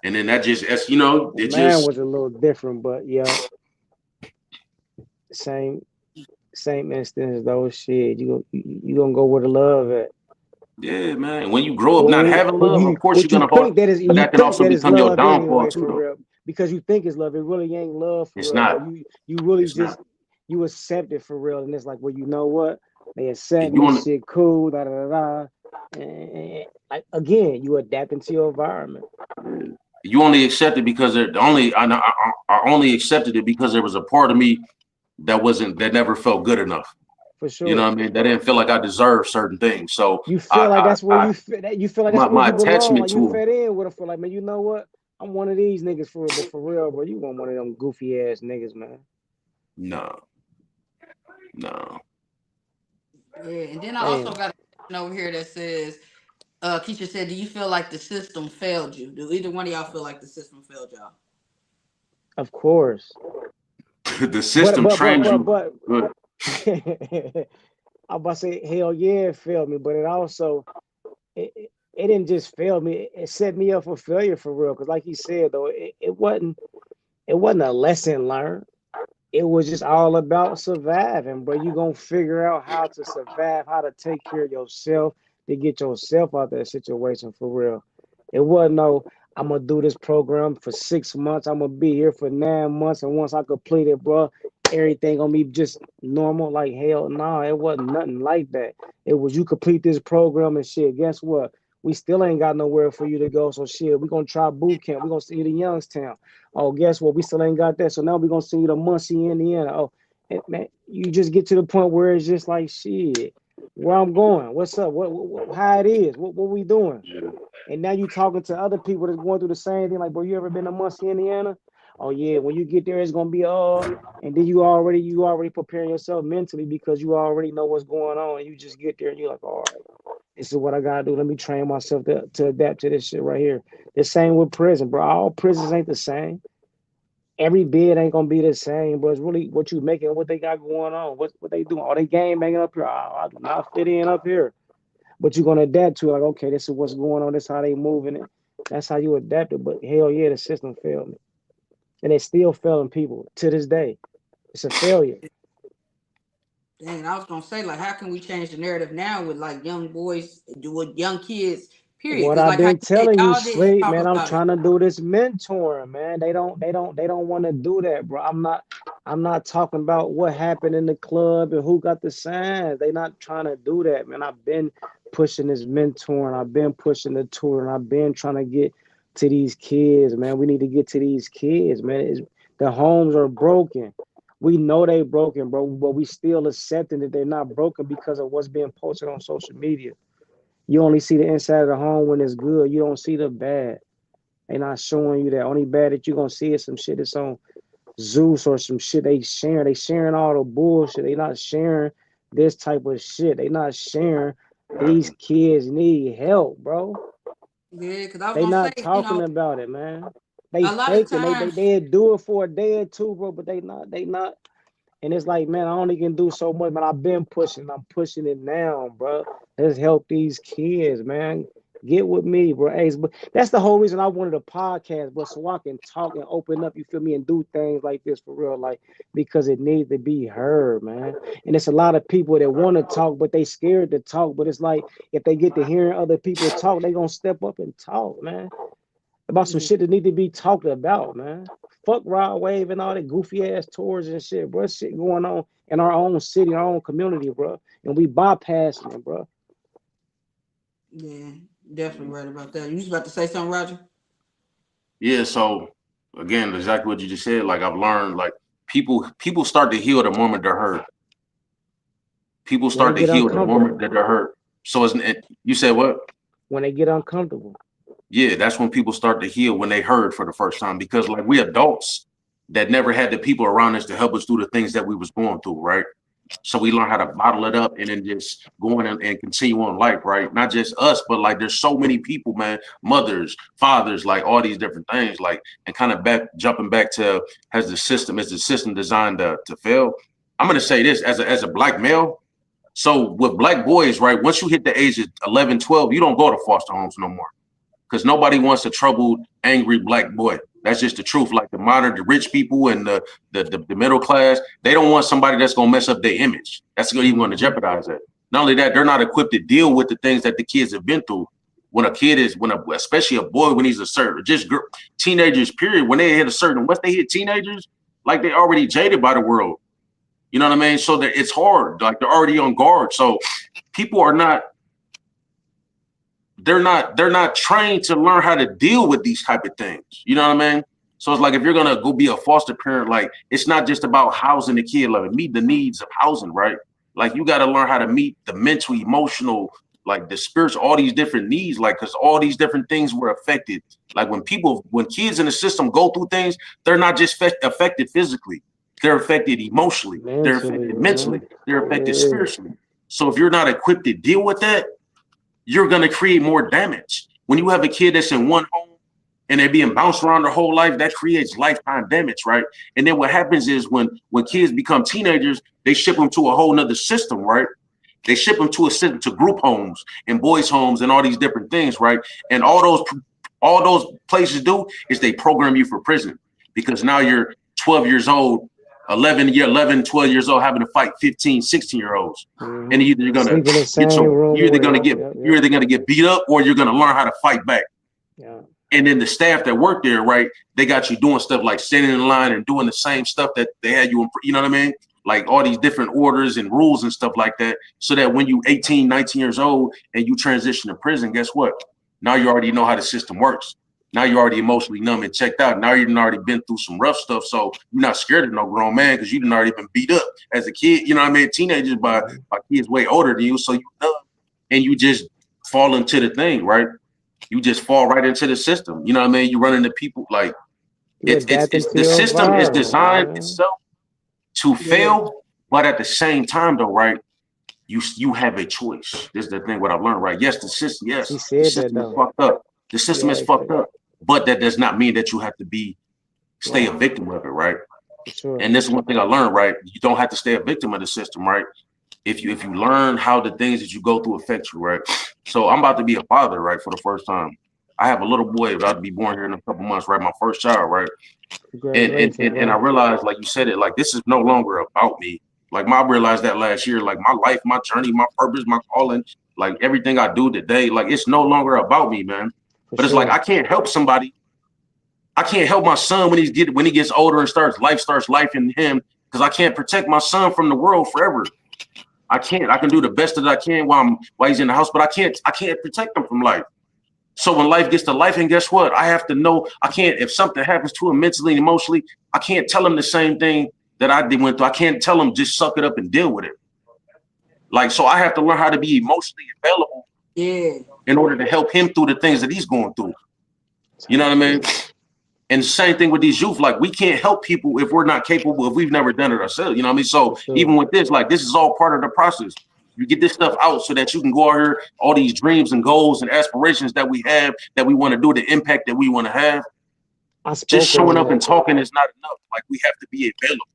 And then that just, as you know, Well, it man just, was a little different, but yeah, same same instance though. Shit, you gonna go where the love at. yeah, man. When you grow up not Well, having love, of course you're what you gonna hold, think that is, but you that can think also that is become your love downfall anyway, too, for though. real. Because you think it's love, it really ain't love for It's real though. not. You really It's not. just you accept it for real, and it's like, well, you know what? They accept And you me, want shit, cool, da da da da. And like again, you adapt into your environment you only accept it because they're the only I only accepted it because there was a part of me that never felt good enough. for You know sure. what I mean? That didn't feel like I deserved certain things. So You feel like that's where you feel like that's where my you belong. attachment Like you to him. fit in with it. For like, man, you know what? I'm one of these niggas for real, but for real, bro, you want one of them goofy ass niggas, man. No, no. Yeah, and then I also Damn. got a question over here that says, Keisha said, do you feel like the system failed you? Do either one of y'all feel like the system failed y'all? Of course. The But system but but trains but you but good. I'm about to say, hell yeah, it failed me, but it also it didn't just fail me. It set me up for failure for real. Cause like you said though, it wasn't a lesson learned. It was just all about surviving, bro. You gonna figure out how to survive, how to take care of yourself to get yourself out of that situation for real. It wasn't no, I'm gonna do this program for 6 months. I'm gonna be here for 9 months, and once I complete it, bro, everything gonna be just normal. Like hell, no, it wasn't nothing like that. It was you complete this program and shit. Guess what? We still ain't got nowhere for you to go. So shit, we gonna try boot camp. We gonna see you to Youngstown. Oh, guess what? We still ain't got that. So now we're gonna send you to Muncie, Indiana. Oh, and man, you just get to the point where it's just like shit. where I'm going, what's up, what how it is, what we doing. Yeah. And now you talking to other people that's going through the same thing. Like, bro, you ever been to Muncie, Indiana? Oh yeah, when you get there, it's gonna be and then you already preparing yourself mentally because you already know what's going on. And you just get there and you're like, all right, this is what I gotta do. Let me train myself to adapt to this shit right here. The same with prison, bro. All prisons ain't the same. Every bed ain't gonna be the same, but it's really what you making, what they got going on, what they doing. All they game banging up here. Oh, I do not fit in up here. But you're gonna adapt to it, like, okay, this is what's going on, this is how they moving it. That's how you adapt it. But hell yeah, the system failed me. And it's still failing people to this day. It's a failure. Dang, I was gonna say, like, how can we change the narrative now with like young boys, with young kids, period? What Because I've like how been you said, telling you, y'all didn't Slate, talk man, I'm about it. trying to do this mentoring, man. They don't want to do that, bro. I'm not talking about what happened in the club and who got the signs. They not trying to do that, man. I've been pushing this mentoring, I've been pushing the tour, and I've been trying to get to these kids, man. We need to get to these kids, man. The homes are broken. We know they broken, bro, but we still accepting that they're not broken because of what's being posted on social media. You only see the inside of the home when it's good. You don't see the bad. They not showing you that. Only bad that you're gonna see is some shit that's on Zeus or some shit they sharing. They sharing all the bullshit. They not sharing this type of shit. They not sharing these kids need help, bro. Yeah, because I was They gonna say, not talking about it, man. They a lot of faking. times, They do it for a day or two, bro, but they not. And it's like, man, I only can do so much, man. I've been pushing. I'm pushing it now, bro. Let's help these kids, man. Get with me, bro. Hey, but that's the whole reason I wanted a podcast, but so I can talk and open up, you feel me, and do things like this for real, like because it needs to be heard, man. And it's a lot of people that want to talk, but they scared to talk. But it's like if they get to hearing other people talk, they gonna step up and talk, man, about some yeah, shit that need to be talked about, man. Fuck Rod Wave and all that goofy ass tours and shit, bro. Shit going on in our own city, our own community, bro. And we bypassing it, bro. yeah, definitely right about that. You was about to say something, Roger? Yeah. So again, exactly what you just said. Like I've learned, like people start to heal the moment they're hurt. People When they start to get heal the moment uncomfortable, that they're hurt. So you said what? when they get uncomfortable. Yeah, that's when people start to heal when they heard for the first time. Because like we adults that never had the people around us to help us through the things that we was going through, right? So we learn how to bottle it up and then just go on and continue on life, right? Not just us, but like there's so many people, man, mothers, fathers, like all these different things, like and kind of jumping back to is the system designed to fail? I'm gonna say this as a black male. So with black boys, right, once you hit the age of 11, 12, you don't go to foster homes no more because nobody wants a troubled, angry black boy. That's just the truth. Like the rich people and the middle class, they don't want somebody that's gonna mess up their image. That's even going to jeopardize that. Not only that, they're not equipped to deal with the things that the kids have been through. When a kid is, especially a boy, when he's a certain, teenagers, period, when they hit a certain, once they hit teenagers, like they already jaded by the world. You know what I mean? So that it's hard. Like they're already on guard. So people are not they're not trained to learn how to deal with these type of things. You know what I mean? So it's like if you're gonna go be a foster parent, like it's not just about housing the kid, like meet the needs of housing, right? Like you got to learn how to meet the mental, emotional, like the spiritual, all these different needs, like because all these different things were affected. Like when kids in the system go through things, they're not just affected physically, they're affected emotionally, they're Mentally, affected mentally, man. they're affected Yeah. spiritually. So if you're not equipped to deal with that, you're going to create more damage. When you have a kid that's in one home and they're being bounced around their whole life, that creates lifetime damage, right? And then what happens is when kids become teenagers, they ship them to a whole nother system, right? They ship them to a system, to group homes and boys' homes and all these different things, right? And all those places do is they program you for prison because now you're 12 years old, 12 years old, having to fight 15, 16-year-olds. And either you're gonna Sleep in the get same your room you're either with gonna them. get Yep, you're yep, either gonna get beat up or you're gonna learn how to fight back. yeah. And then the staff that work there, right, they got you doing stuff like standing in line and doing the same stuff that they had you in, you know what I mean? Like all these different orders and rules and stuff like that. So that when you 18, 19 years old and you transition to prison, guess what? Now you already know how the system works. Now you're already emotionally numb and checked out. Now you've already been through some rough stuff, so you're not scared of no grown man because you didn't already been beat up as a kid. You know what I mean? Teenagers by kids way older than you, so you numb and you just fall into the thing, right? You just fall right into the system. You know what I mean? You run into people like You adapt it's into the your system is environment, designed man. itself to Yeah. fail, but at the same time, though, right? You have a choice. This is the thing what I've learned, right? She Yes, the said that system is though. fucked up. The system Yeah, is fucked up, but that does not mean that you have to be stay a right, victim of it, right? for sure. And this is one thing I learned, right? You don't have to stay a victim of the system, right? If you learn how the things that you go through affect you, right? So I'm about to be a father, right, for the first time. I have a little boy about to be born here in a couple months, right? My first child, right? Congratulations, And I bro. realized, like you said it, like this is no longer about me. Like I realized that last year, like my life, my journey, my purpose, my calling, like everything I do today, like it's no longer about me, man. For But it's like sure. I can't help somebody. I can't help my son when he gets older and starts life in him because I can't protect my son from the world forever. I can't. I can do the best that I can while he's in the house, but I can't protect him from life. So when life gets to life, and guess what? I have to know I can't. If something happens to him mentally and emotionally, I can't tell him the same thing that I did went through. I can't tell him just suck it up and deal with it. Like so, I have to learn how to be emotionally available Yeah. in order to help him through the things that he's going through. You know Type what I mean? shit. And same thing with these youth. Like we can't help people if we're not capable, if we've never done it ourselves. You know what I mean? For So sure. even with this, like this is all part of the process. You get this stuff out so that you can go out here, all these dreams and goals and aspirations that we have, that we want to do, the impact that we want to have. I Just spoke showing on up and that talking is not enough. Like we have to be available.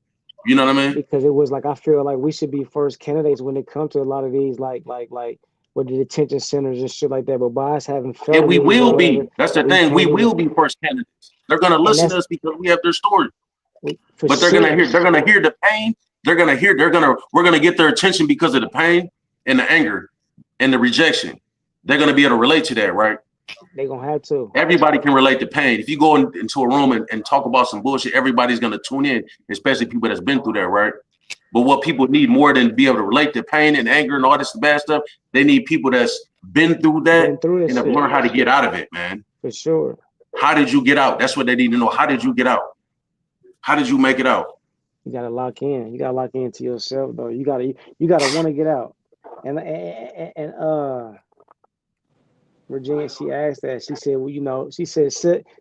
You know what I mean? because it was like I feel like we should be first candidates when it comes to a lot of these with the detention centers and shit like that. But by us having And we felonies or will whatever, be. That's the we thing. We can't even will be first candidates. They're gonna and listen that's to us because we have their story. for But they're gonna sure. hear. They're gonna hear the pain. We're gonna get their attention because of the pain and the anger and the rejection. They're gonna be able to relate to that, right? They gonna have to. Everybody can relate to pain. If you go into a room and talk about some bullshit, everybody's gonna tune in, especially people that's been through that, right? But what people need more than to be able to relate to pain and anger and all this bad stuff, they need people that's been through that Been through and this have shit learned how to get out of it, man. for sure. How did you get out? That's what they need to know. How did you get out? How did you make it out? You gotta lock in. You gotta lock into yourself though. You gotta want to get out. And Virginia, she asked that. She said, well, she said,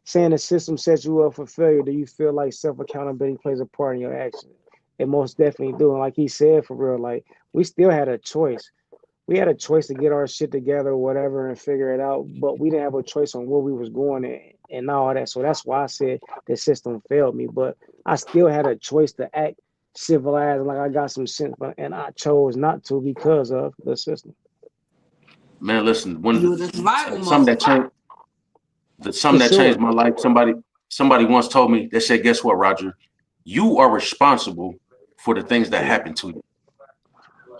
saying the system sets you up for failure. Do you feel like self accountability plays a part in your action? It most definitely do. And like he said, for real, like we still had a choice. We had a choice to get our shit together or whatever and figure it out, but we didn't have a choice on where we was going and all that. So that's why I said the system failed me. But I still had a choice to act civilized, like I got some sense, but and I chose not to because of the system. Man, listen, You when was in survival something that mode. changed For something that changed sure. my life, somebody once told me, they said, guess what, Roger? You are responsible for the things that happen to you.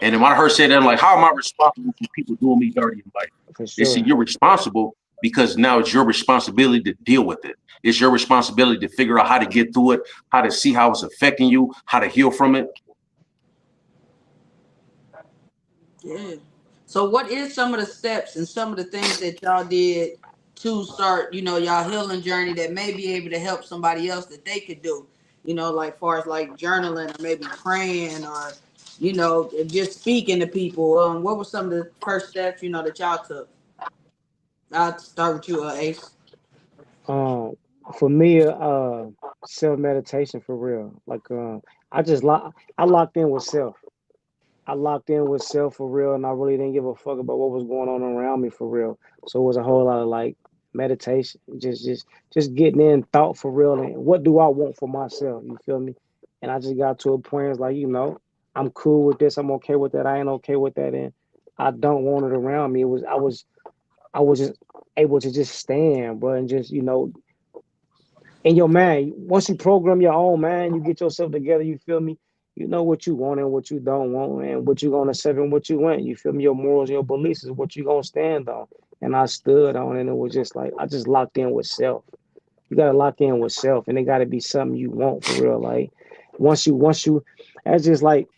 And then when I heard say that, I'm like, how am I responsible for people doing me dirty in life? For They said, sure. you're responsible because now it's your responsibility to deal with it. It's your responsibility to figure out how to get through it, how to see how it's affecting you, how to heal from it. Yeah. So what is some of the steps and some of the things that y'all did to start, y'all healing journey that may be able to help somebody else that they could do? Like far as like journaling or maybe praying or, just speaking to people. What were some of the first steps, that y'all took? I'll start with you, Ace. Um, for me, self meditation for real. Like, I locked in with self. I locked in with self for real, and I really didn't give a fuck about what was going on around me for real. So it was a whole lot of like meditation, just getting in thought for real, and what do I want for myself? You feel me? And I just got to a point, it's like I'm cool with this, I'm okay with that, I ain't okay with that, and I don't want it around me. I was just able to just stand, bro, and just and yo, man, once you program your own man, you get yourself together. You feel me? You know what you want and what you don't want, and what you gonna accept and what you want. You feel me? Your morals, your beliefs is what you gonna stand on. And I stood on, it, and it was just like I just locked in with self. You gotta lock in with self, and it gotta be something you want for real. Like that's just like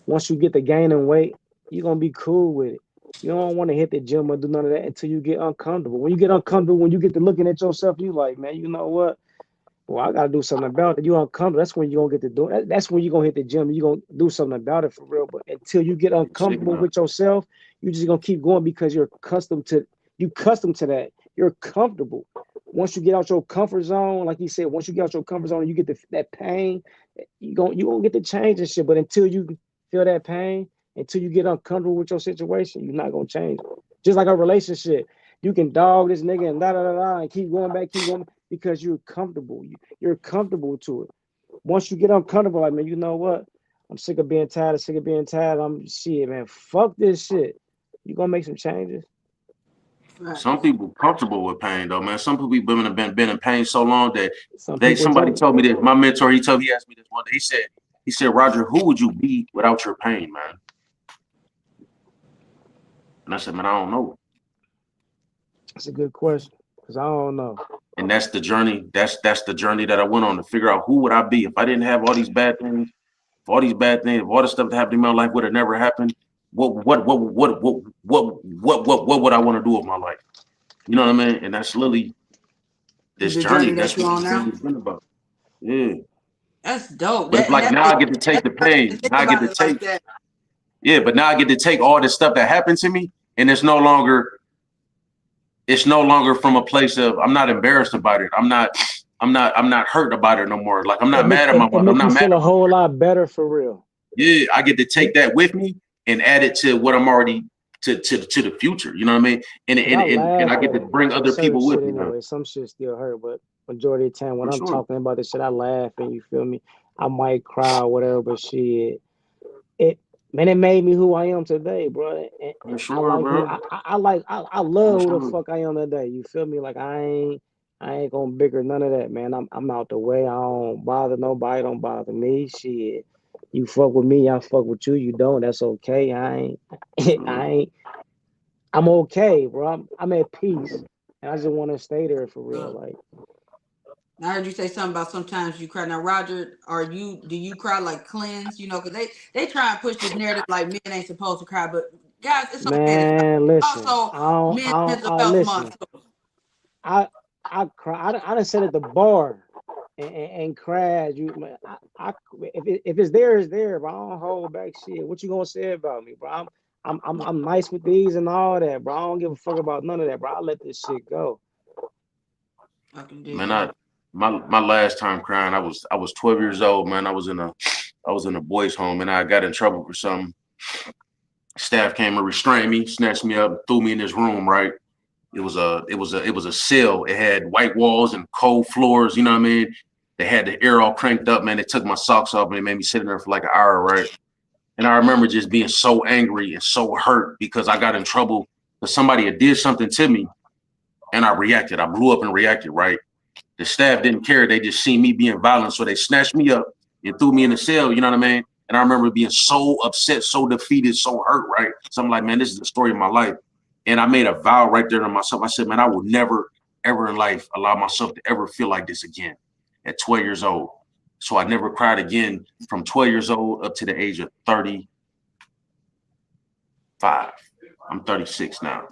once you get the gaining weight, you're gonna be cool with it. You don't want to hit the gym or do none of that until you get uncomfortable. When you get uncomfortable, when you get to looking at yourself, you like, man, you know what? Well, I gotta do something about it. You uncomfortable. That's when you're gonna get to do it. That's when you're gonna hit the gym. You're gonna do something about it for real. But until you get uncomfortable Sigma. with yourself, you're just gonna keep going because you're accustomed to that. You're comfortable. Once you get out your comfort zone, like you said, once you get out your comfort zone and you get that pain, you gonna get the change and shit. But until you feel that pain, until you get uncomfortable with your situation, you're not gonna change it. Just like a relationship. You can dog this nigga and da da da da and keep going because you're comfortable. You're comfortable to it. Once you get uncomfortable, like man, you know what? I'm sick of being tired. I'm sick of being tired. I'm shit, man. Fuck this shit. You gonna make some changes? Some Facts. people comfortable with pain though, man. Some people been in pain so long that Some people somebody don't. told me this. My mentor, he asked me this one day. He said, Roger, who would you be without your pain, man? And I said, man, I don't know. That's a good question because I don't know. And that's the journey. That's the journey that I went on to figure out who would I be if I didn't have all these bad things, if all these bad things, if all the stuff that happened in my life would have never happened. What would I want to do with my life? You know what I mean? And that's literally this The journey. journey That's that you're what on this now. journey's been about. Yeah. That's dope. But it's That and like that's now the I get to take that's the crazy to pain. think Now I get about to it like take, that. yeah, but now I get to take all this stuff that happened to me, and it's no longer from a place of I'm not embarrassed about it. I'm not hurt about it no more. Like I'm It not make mad at my it mother. I'm make you not mad feel at a my whole lot better for real. yeah. I get to take that with me and add it to what I'm already to the future. You know what I mean? And Cause and I and, and laugh I get to bring at other certain people with shit me now. anyway. Some shit still hurt, but majority of the time when For I'm sure. talking about this shit, I laugh and you feel me. I might cry or whatever, but shit, it man, it made me who I am today, bro. And For I sure, like who bro. I For love who the sure. fuck I am today. You feel me? Like I ain't gonna bigger none of that, man. I'm out the way. I don't bother nobody. Don't bother me. Shit. You fuck with me, I fuck with you. You don't. That's okay. I ain't. For I sure. ain't. I'm okay, bro. I'm at peace, and I just want to stay there for real. Uh, Like, I heard you say something about sometimes you cry. Now, Roger, do you cry like cleanse? You know, because they try and push this narrative like men ain't supposed to cry, but guys, it's okay to cry. man, listen. Also, Men's Mental Health Listen. Month. So, I I cry. I done sit at the bar and cried. You, man, if it's there, it's there. But I don't hold back shit. What you gonna say about me, bro? I'm nice with these and all that, bro. I don't give a fuck about none of that, bro. I let this shit go. I can dig Man, that. my last time crying, I was 12 years old, man. I was in a boys' home and I got in trouble for something. Staff came and restrained me, snatched me up, threw me in this room, right? It was a cell. It had white walls and cold floors, you know what I mean? They had the air all cranked up, man. They took my socks off and they made me sit in there for like an hour, right? And I remember just being so angry and so hurt because I got in trouble because somebody had did something to me and I reacted. I blew up and reacted, right? The staff didn't care. They just seen me being violent. So they snatched me up and threw me in the cell, you know what I mean? And I remember being so upset, so defeated, so hurt, right? So I'm like, man, this is the story of my life. And I made a vow right there to myself. I said, man, I will never, ever in life allow myself to ever feel like this again at 12 years old. So I never cried again from 12 years old up to the age of 35. I'm 36 now.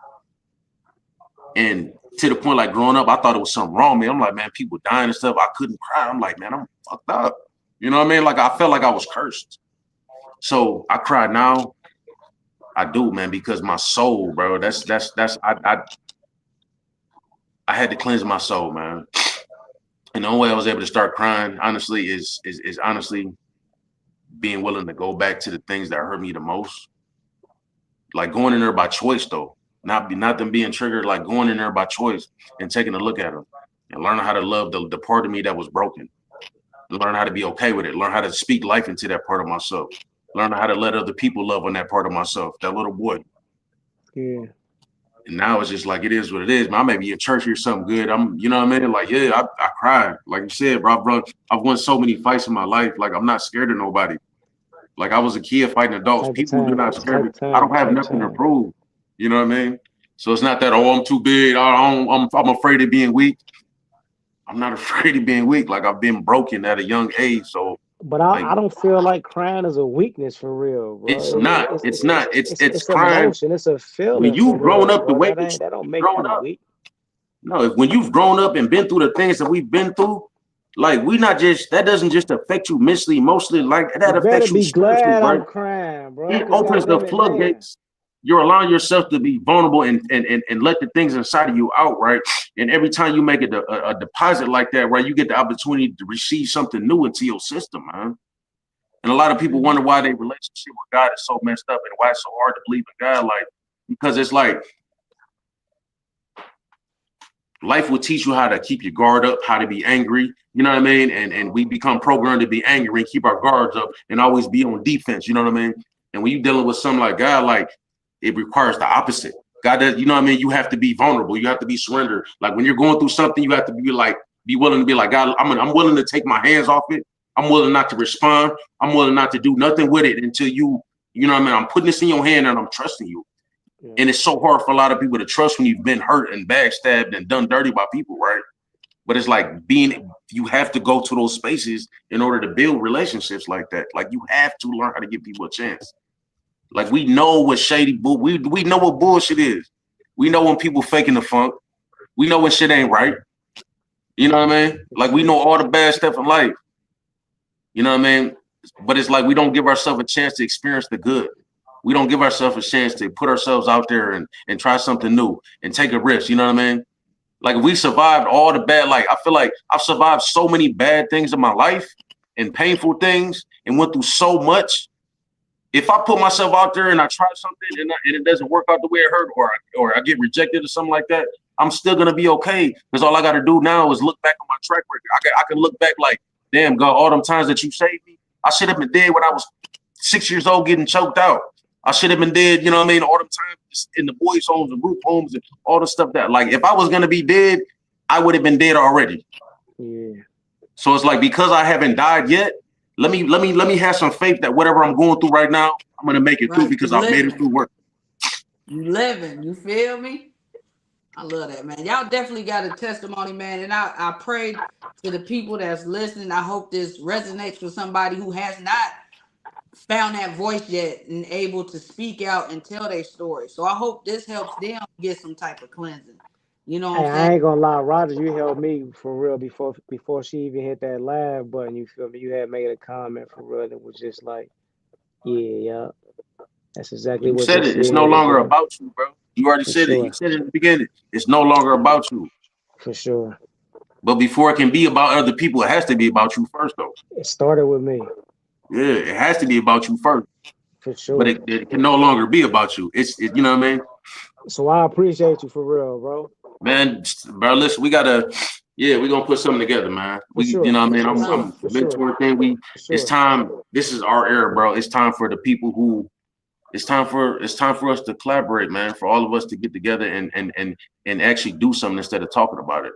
And to the point, like growing up, I thought it was something wrong with me. I'm like, man, people dying and stuff. I couldn't cry. I'm like, man, I'm fucked up. You know what I mean? Like I felt like I was cursed. So I cry now. I do, man, because my soul, bro. I had to cleanse my soul, man. And the only way I was able to start crying, honestly, is honestly being willing to go back to the things that hurt me the most. Like going in there by choice, though. Not them being triggered, like going in there by choice and taking a look at them and learning how to love the part of me that was broken. Learn how to be okay with it. Learn how to speak life into that part of myself. Learn how to let other people love on that part of myself, that little boy. Yeah, And now it's just like it is what it is. Man, I may be in church or something good. You know what I mean? Like, yeah, I cried. Like you said, bro, I've won so many fights in my life. Like, I'm not scared of nobody. Like, I was a kid fighting adults. type of People do time, not scare me. I don't have type nothing to time. prove. You know what I mean? So it's not that, oh, I'm too big. I'm afraid of being weak. I'm not afraid of being weak. Like, I've been broken at a young age. So But Like I don't feel like crying is a weakness for real, bro. it's not. It's not. It's It's crying emotion. It's a when feeling for you've grown real, up the bro. way that That don't you've make grown you up. weak. No, when you've grown up and been through the things that we've been through, like we not just that doesn't just affect you mentally, emotionally, like You that better affects you be spiritually, glad right? I'm crying, bro. It Cause opens the goddamn it, man. floodgates. You're allowing yourself to be vulnerable and let the things inside of you out, right? And every time you make a deposit like that, right, you get the opportunity to receive something new into your system, man. And a lot of people wonder why their relationship with God is so messed up and why it's so hard to believe in God, like because it's like life will teach you how to keep your guard up, how to be angry. You know what I mean? And we become programmed to be angry and keep our guards up and always be on defense. You know what I mean? And when you're dealing with something like God, like it requires the opposite. God does, you know what I mean? You have to be vulnerable. You have to be surrendered. Like when you're going through something, you have to be like, be willing to be like, God, I'm willing to take my hands off it. I'm willing not to respond. I'm willing not to do nothing with it until you know what I mean? I'm putting this in your hand and I'm trusting you. Yeah. And it's so hard for a lot of people to trust when you've been hurt and backstabbed and done dirty by people, right? But it's like you have to go to those spaces in order to build relationships like that. Like you have to learn how to give people a chance. Like we know what we know what bullshit is. We know when people faking the funk. We know when shit ain't right. You know what I mean? For Like we sure. know all the bad stuff in life. You know what I mean? But it's like we don't give ourselves a chance to experience the good. We don't give ourselves a chance to put ourselves out there and try something new and take a risk. You know what I mean? Like if we survived all the bad, like I feel like I've survived so many bad things in my life and painful things and went through so much. If I put myself out there and I try something and it doesn't work out the way it hurt, or I get rejected or something like that, I'm still gonna be okay because all I got to do now is look back on my track record. I can look back like, damn, God, all them times that you saved me, I should have been dead when I was 6 years old getting choked out. I should have been dead, you know what I mean? All them times in the boys' homes and group homes and all the stuff that, like, if I was gonna be dead, I would have been dead already. Yeah. So it's like because I haven't died yet, let me have some faith that whatever I'm going through right now, I'm gonna make it through Right. because You I've made it living. through work. You living. You feel me? I love that, man. Y'all definitely got a testimony, man. And I pray to the people that's listening. I hope this resonates with somebody who has not found that voice yet and able to speak out and tell their story. So I hope this helps them get some type of cleansing. You know what Hey, I'm saying? I ain't gonna lie, Roger, you helped me for real before she even hit that live button. You feel me? You had made a comment for real, and it was just like, yeah, that's exactly You what said this it. It's no is, longer bro. about you, bro. You already For said it. You sure, said it in the beginning. It's no longer about you. for sure. But before it can be about other people, it has to be about you first, though. It started with me, Yeah, it has to be about you first. for But sure. it can no longer be about you. You know what I mean? So I appreciate you for real, bro. Man, bro, listen, yeah, we're gonna put something together, man. For You sure, know what I mean? for sure, I'm for sure, mentor thing. for It's sure. time. This is our era, bro. It's time for the people who it's time for us to collaborate, man, for all of us to get together and actually do something instead of talking about it.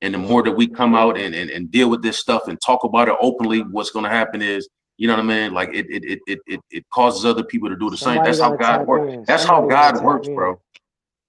And the For more that sure. we come out and deal with this stuff and talk about it openly, what's gonna happen is, you know what I mean? Like it causes other people to do the same. Somebody That's how gotta God tap works. in. That's how Somebody gotta God tap works, in, bro.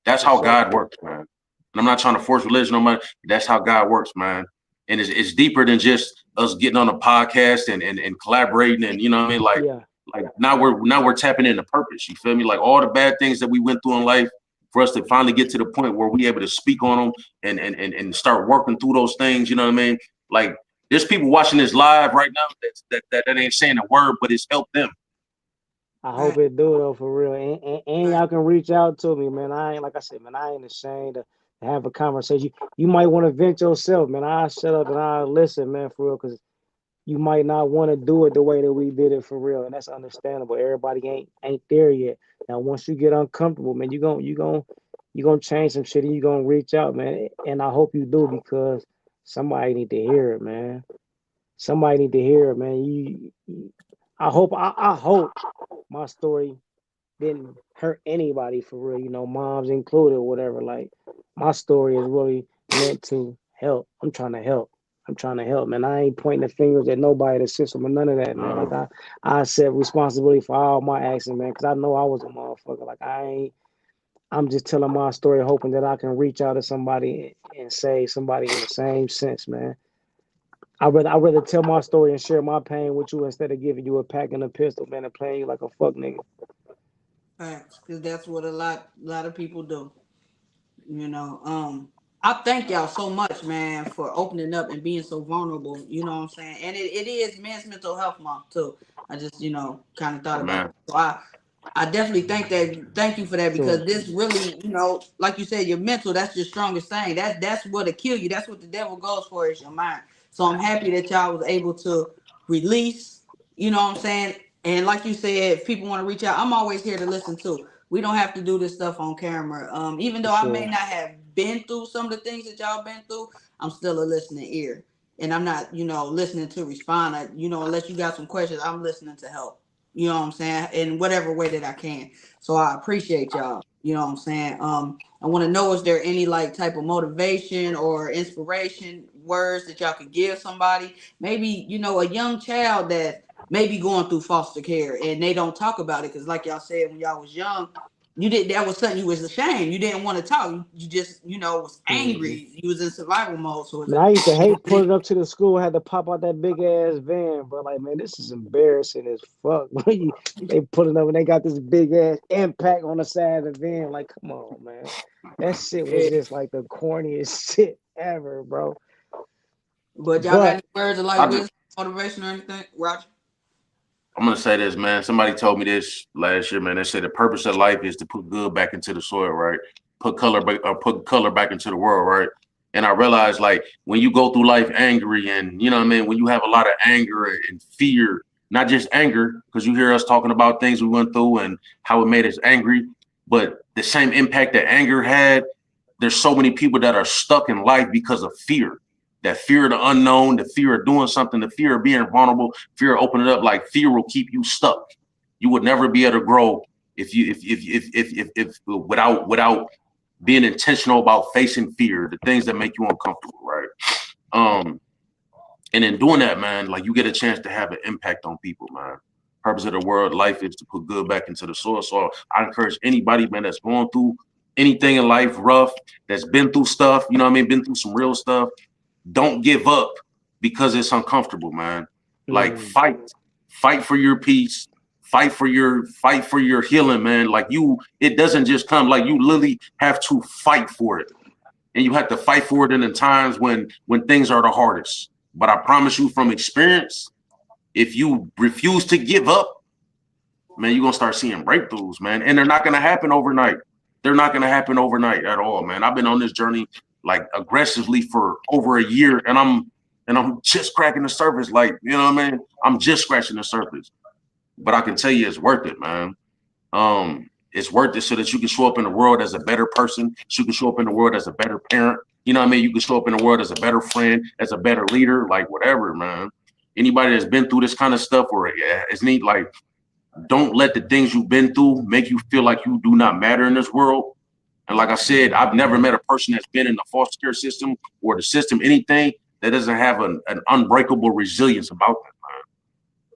That's for how sure. God works, man. And I'm not trying to force religion on my. That's how God works, man. And it's deeper than just us getting on a podcast and collaborating and you know what I mean. Yeah, Like now we're tapping into purpose. You feel me? Like all the bad things that we went through in life, for us to finally get to the point where we able to speak on them and start working through those things. You know what I mean? Like there's people watching this live right now that ain't saying a word, but it's helped them. I hope Right. it do though, for real. And Right. y'all can reach out to me, man. I ain't like I said, man. I ain't ashamed to have a conversation. You might want to vent yourself, man. I shut up and I listen, man, for real, because you might not want to do it the way that we did it for real, and that's understandable. Everybody ain't there yet. Now, once you get uncomfortable, man, you gonna change some shit, and you gonna reach out, man. And I hope you do because somebody need to hear it, man. Somebody need to hear it, man. I hope my story didn't hurt anybody for real, moms included, or whatever. Like my story is really meant to help. I'm trying to help. I'm trying to help, man. I ain't pointing the fingers at nobody, the system, or none of that, man. Like Uh, I accept responsibility for all my actions, man, because I know I was a motherfucker. Like I ain't. I'm just telling my story, hoping that I can reach out to somebody and save somebody in the same sense, man. I rather tell my story and share my pain with you instead of giving you a pack and a pistol, man, and playing you like a fuck nigga. Facts, because that's what a lot of people do. I thank y'all so much, man, for opening up and being so vulnerable. You know what I'm saying? And it is Men's Mental Health Month too. I just, kind of thought about Man, that. So I definitely thank you for that, Sure. because this really, like you said, your mental, that's your strongest thing. That's what'll kill you. That's what the devil goes for, is your mind. So I'm happy that y'all was able to release, you know what I'm saying? And like you said, if people want to reach out, I'm always here to listen too. We don't have to do this stuff on camera. Even For though I may sure. not have been through some of the things that y'all been through, I'm still a listening ear. And I'm not, listening to respond. Unless you got some questions, I'm listening to help. You know what I'm saying? In whatever way that I can. So I appreciate y'all. You know what I'm saying? I want to know, is there any like type of motivation or inspiration words that y'all could give somebody? Maybe, a young child that may be going through foster care and they don't talk about it, because like y'all said, when y'all was young, that was something you was ashamed. You didn't want to talk. You just, was Hmm. angry. You was in survival mode. So it's Man, I used to hate pulling up to the school. Had to pop out that big ass van, bro. Like, man, this is embarrassing as fuck. They pulling up and they got this big ass impact on the side of the van. Like, come on, man. That shit was yeah. just like the corniest shit ever, bro. But y'all got But any words of like I just wisdom, motivation, or anything, Roger? I'm gonna say this, man. Somebody told me this last year, man. They said the purpose of life is to put good back into the soil, right? Put color back into the world, right? And I realized, like, when you go through life angry, and you know what I mean, when you have a lot of anger and fear, not just anger, because you hear us talking about things we went through and how it made us angry, but the same impact that anger had. There's so many people that are stuck in life because of fear. That fear of the unknown, the fear of doing something, the fear of being vulnerable, fear of opening up. Like, fear will keep you stuck. You would never be able to grow if without being intentional about facing fear, the things that make you uncomfortable, right? Um, and in doing that, man, like, you get a chance to have an impact on people, man. Purpose of the world, life is to put good back into the soil. So I encourage anybody, man, that's going through anything in life rough, that's been through stuff, you know what I mean, been through some real stuff. Don't give up because it's uncomfortable, man. Like, mm, fight for your peace, fight for your healing, man. Like, it doesn't just come. Like, you literally have to fight for it, and you have to fight for it in the times when things are the hardest. But I promise you from experience, if you refuse to give up, man, you're gonna start seeing breakthroughs, man. And they're not gonna happen overnight. They're not gonna happen overnight at all, man. I've been on this journey like aggressively for over a year, and I'm just cracking the surface. Like, you know what I mean? I'm just scratching the surface. But I can tell you it's worth it, man. It's worth it so that you can show up in the world as a better person, so you can show up in the world as a better parent. You know what I mean? You can show up in the world as a better friend, as a better leader, like whatever, man. Anybody that's been through this kind of stuff, or it's neat, like, don't let the things you've been through make you feel like you do not matter in this world. And like I said, I've never met a person that's been in the foster care system or the system, anything, that doesn't have an unbreakable resilience about them.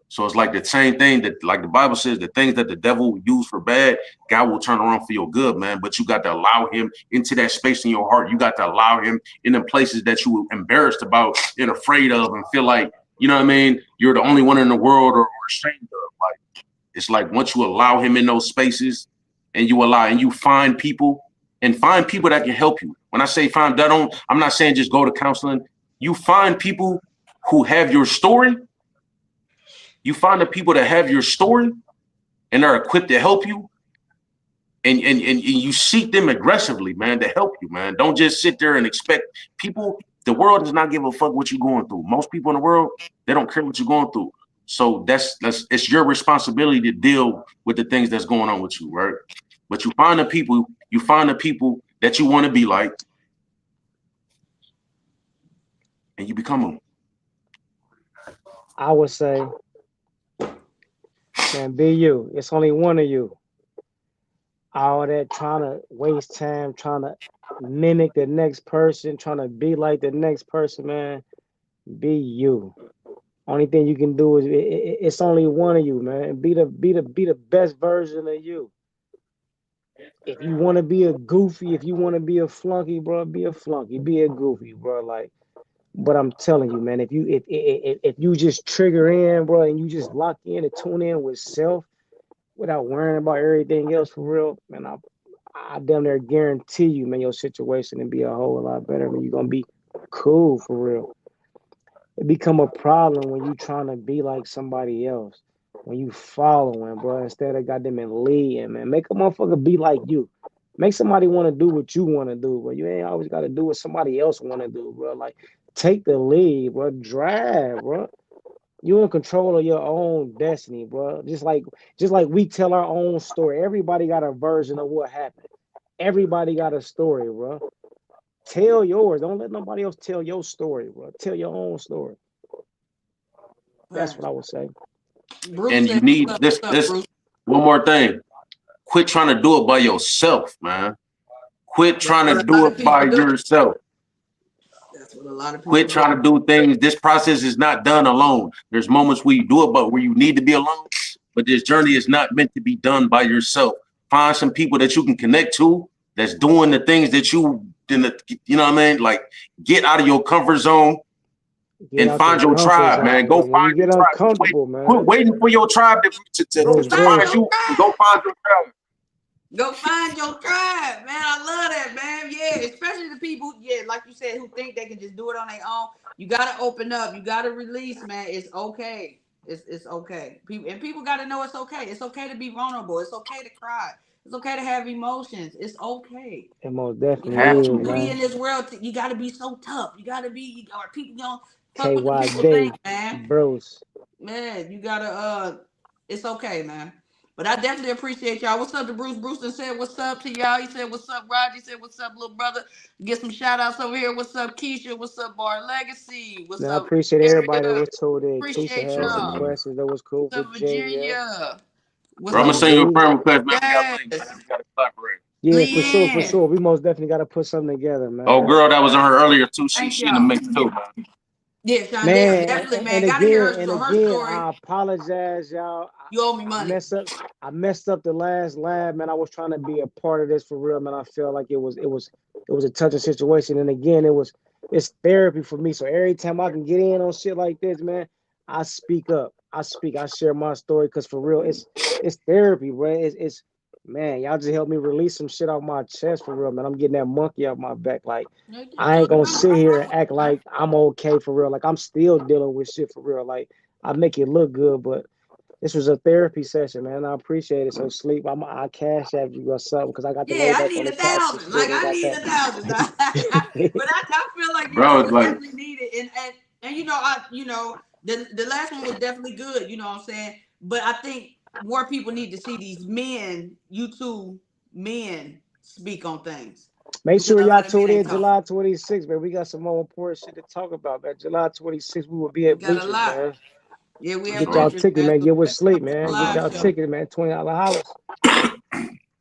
So it's like the same thing that, like the Bible says, the things that the devil will use for bad, God will turn around for your good, man. But you got to allow him into that space in your heart. You got to allow him in the places that you were embarrassed about and afraid of and feel like, you know what I mean, you're the only one in the world, or ashamed of. Like, it's like, once you allow him in those spaces, and you find people that can help you. When I say find, I'm not saying just go to counseling. You find people who have your story. You find the people that have your story and are equipped to help you, and you seek them aggressively, man, to help you, man. Don't just sit there and expect people. The world does not give a fuck what you're going through. Most people in the world, they don't care what you're going through. So that's it's your responsibility to deal with the things that's going on with you, right? But you find the people that you want to be like, and you become them. I would say, man, be you. It's only one of you. All that trying to waste time, trying to mimic the next person, trying to be like the next person, man. Be you. Only thing you can do is it's only one of you, man. Be the best version of you. If you want to be a goofy, if you want to be a flunky, bro, be a flunky. Be a goofy, bro. Like, But I'm telling you, man, if you just trigger in, bro, and you just lock in and tune in with self without worrying about everything else for real, man, I damn near guarantee you, man, your situation and be a whole lot better. Man, you're gonna be cool for real. It become a problem when you trying to be like somebody else. When you following, bro, instead of goddamn and leading, man. Make a motherfucker be like you. Make somebody want to do what you want to do, bro. You ain't always got to do what somebody else want to do, bro. Like, take the lead, bro. Drive, bro. You in control of your own destiny, bro. Just like we tell our own story. Everybody got a version of what happened. Everybody got a story, bro. Tell yours. Don't let nobody else tell your story, bro. Tell your own story. That's what I would say. Bruce And you said, need what's this. up, This Bruce? one more thing. Quit trying to do it by yourself, man. Quit That's trying what to a do lot of it by people do. yourself. That's what a lot of people Quit do. trying to do things. This process is not done alone. There's moments where you do it, but where you need to be alone. But this journey is not meant to be done by yourself. Find some people that you can connect to that's doing the things that you didn't, you know what I mean? Like, get out of your comfort zone Get and out your find your comfort tribe, man. zone, Go bro. When you find your get tribe. uncomfortable, Quit man. waiting for your tribe Go to Bruce, find find Bruce. your you. tribe. Go find your tribe. Go find your tribe, man. I love that, man. Yeah, especially the people, yeah, like you said, who think they can just do it on their own. You gotta open up. You gotta release, man. It's okay. It's okay. People gotta know it's okay. It's okay to be vulnerable. It's okay to cry. It's okay to have emotions. It's okay. It most You definitely know, Have is, to, we man. in man. this world, you gotta be so tough. You gotta be, or people gonna fuck what the people think, KYD, man. Bruce. Man, you gotta it's okay, man. But I definitely appreciate y'all. What's up to Bruce? Bruce done said what's up to y'all. He said what's up, Roger. He said what's up, little brother. Get some shout outs over here. What's up, Keisha? What's up, Bar Legacy? What's Man, I up, appreciate everybody that Area? was told in. Keisha Appreciate had Sure, some y'all. man. questions that was cool. What's up, Virginia, Virginia? Bro, What's I'm up, gonna send you a DMV. friend request, man. We got yes? links, man. We gotta collaborate. Yeah, for sure, for Leanne. sure. We most definitely got to put something together, Oh, man. girl, that was on her earlier too. Thank She in the y'all. mix too, man. Yeah, Shondell, Man, definitely, and man. Gotta hear again, her, and so her again, story. I apologize, y'all. You owe me I money. messed up. I messed up the last lab, man. I was trying to be a part of this for real, man. I felt like it was a touching situation, and again, it's therapy for me. So every time I can get in on shit like this, man, I speak up. I speak. I share my story because for real, it's therapy, bro. It's man, y'all just helped me release some shit off my chest for real, man. I'm getting that monkey off my back, like. You I doing ain't gonna something sit here and wrong, act man. like I'm okay for real. Like I'm still dealing with shit for real. Like I make it look good, but this was a therapy session, man. I appreciate it. So sleep, I cash app you or something because I got the money Yeah, I back on need the a couch and thousand. shit Like and I got need a thousand. But that. I feel like Bro, it it's was like, definitely needed, and the last one was definitely good. You know what I'm saying? But I think more people need to see these men, you two men, speak on things Make because sure a y'all lot of men tune ain't in talking. July 26th, man. We got some more important shit to talk about, man. July 26th, we will be We at got a Bleachers, lot. man. Yeah, we for have Get y'all sure. preachers, ticket, man. man. So Get with definitely sleep, come to the man. Get live y'all show. ticket, man. $20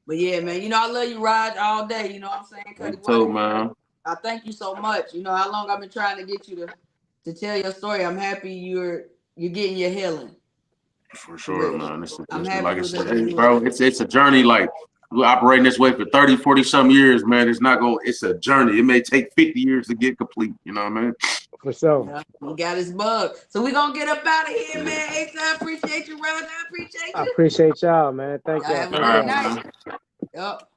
But yeah, man, I love you, Rod, all day. You know what I'm saying, Me Cuddy too, Buddy. man. I thank you so much. You know how long I've been trying to get you to tell your story. I'm happy you're getting your healing. For For sure, real. man. I'm Like happy I with said, that hey, you bro, it's a journey. Like, we're operating this way for 30, 40 some years, man. It's not going, it's a journey. It may take 50 years to get complete. You know what I mean? for sure. yeah, he got his bug. So we gonna get up out of here, Yeah. man. Ace, I appreciate you, Rod. I appreciate I you. appreciate y'all, man. Thank Y'all y'all. have a All Thank great right, y'all. night. man. Yup.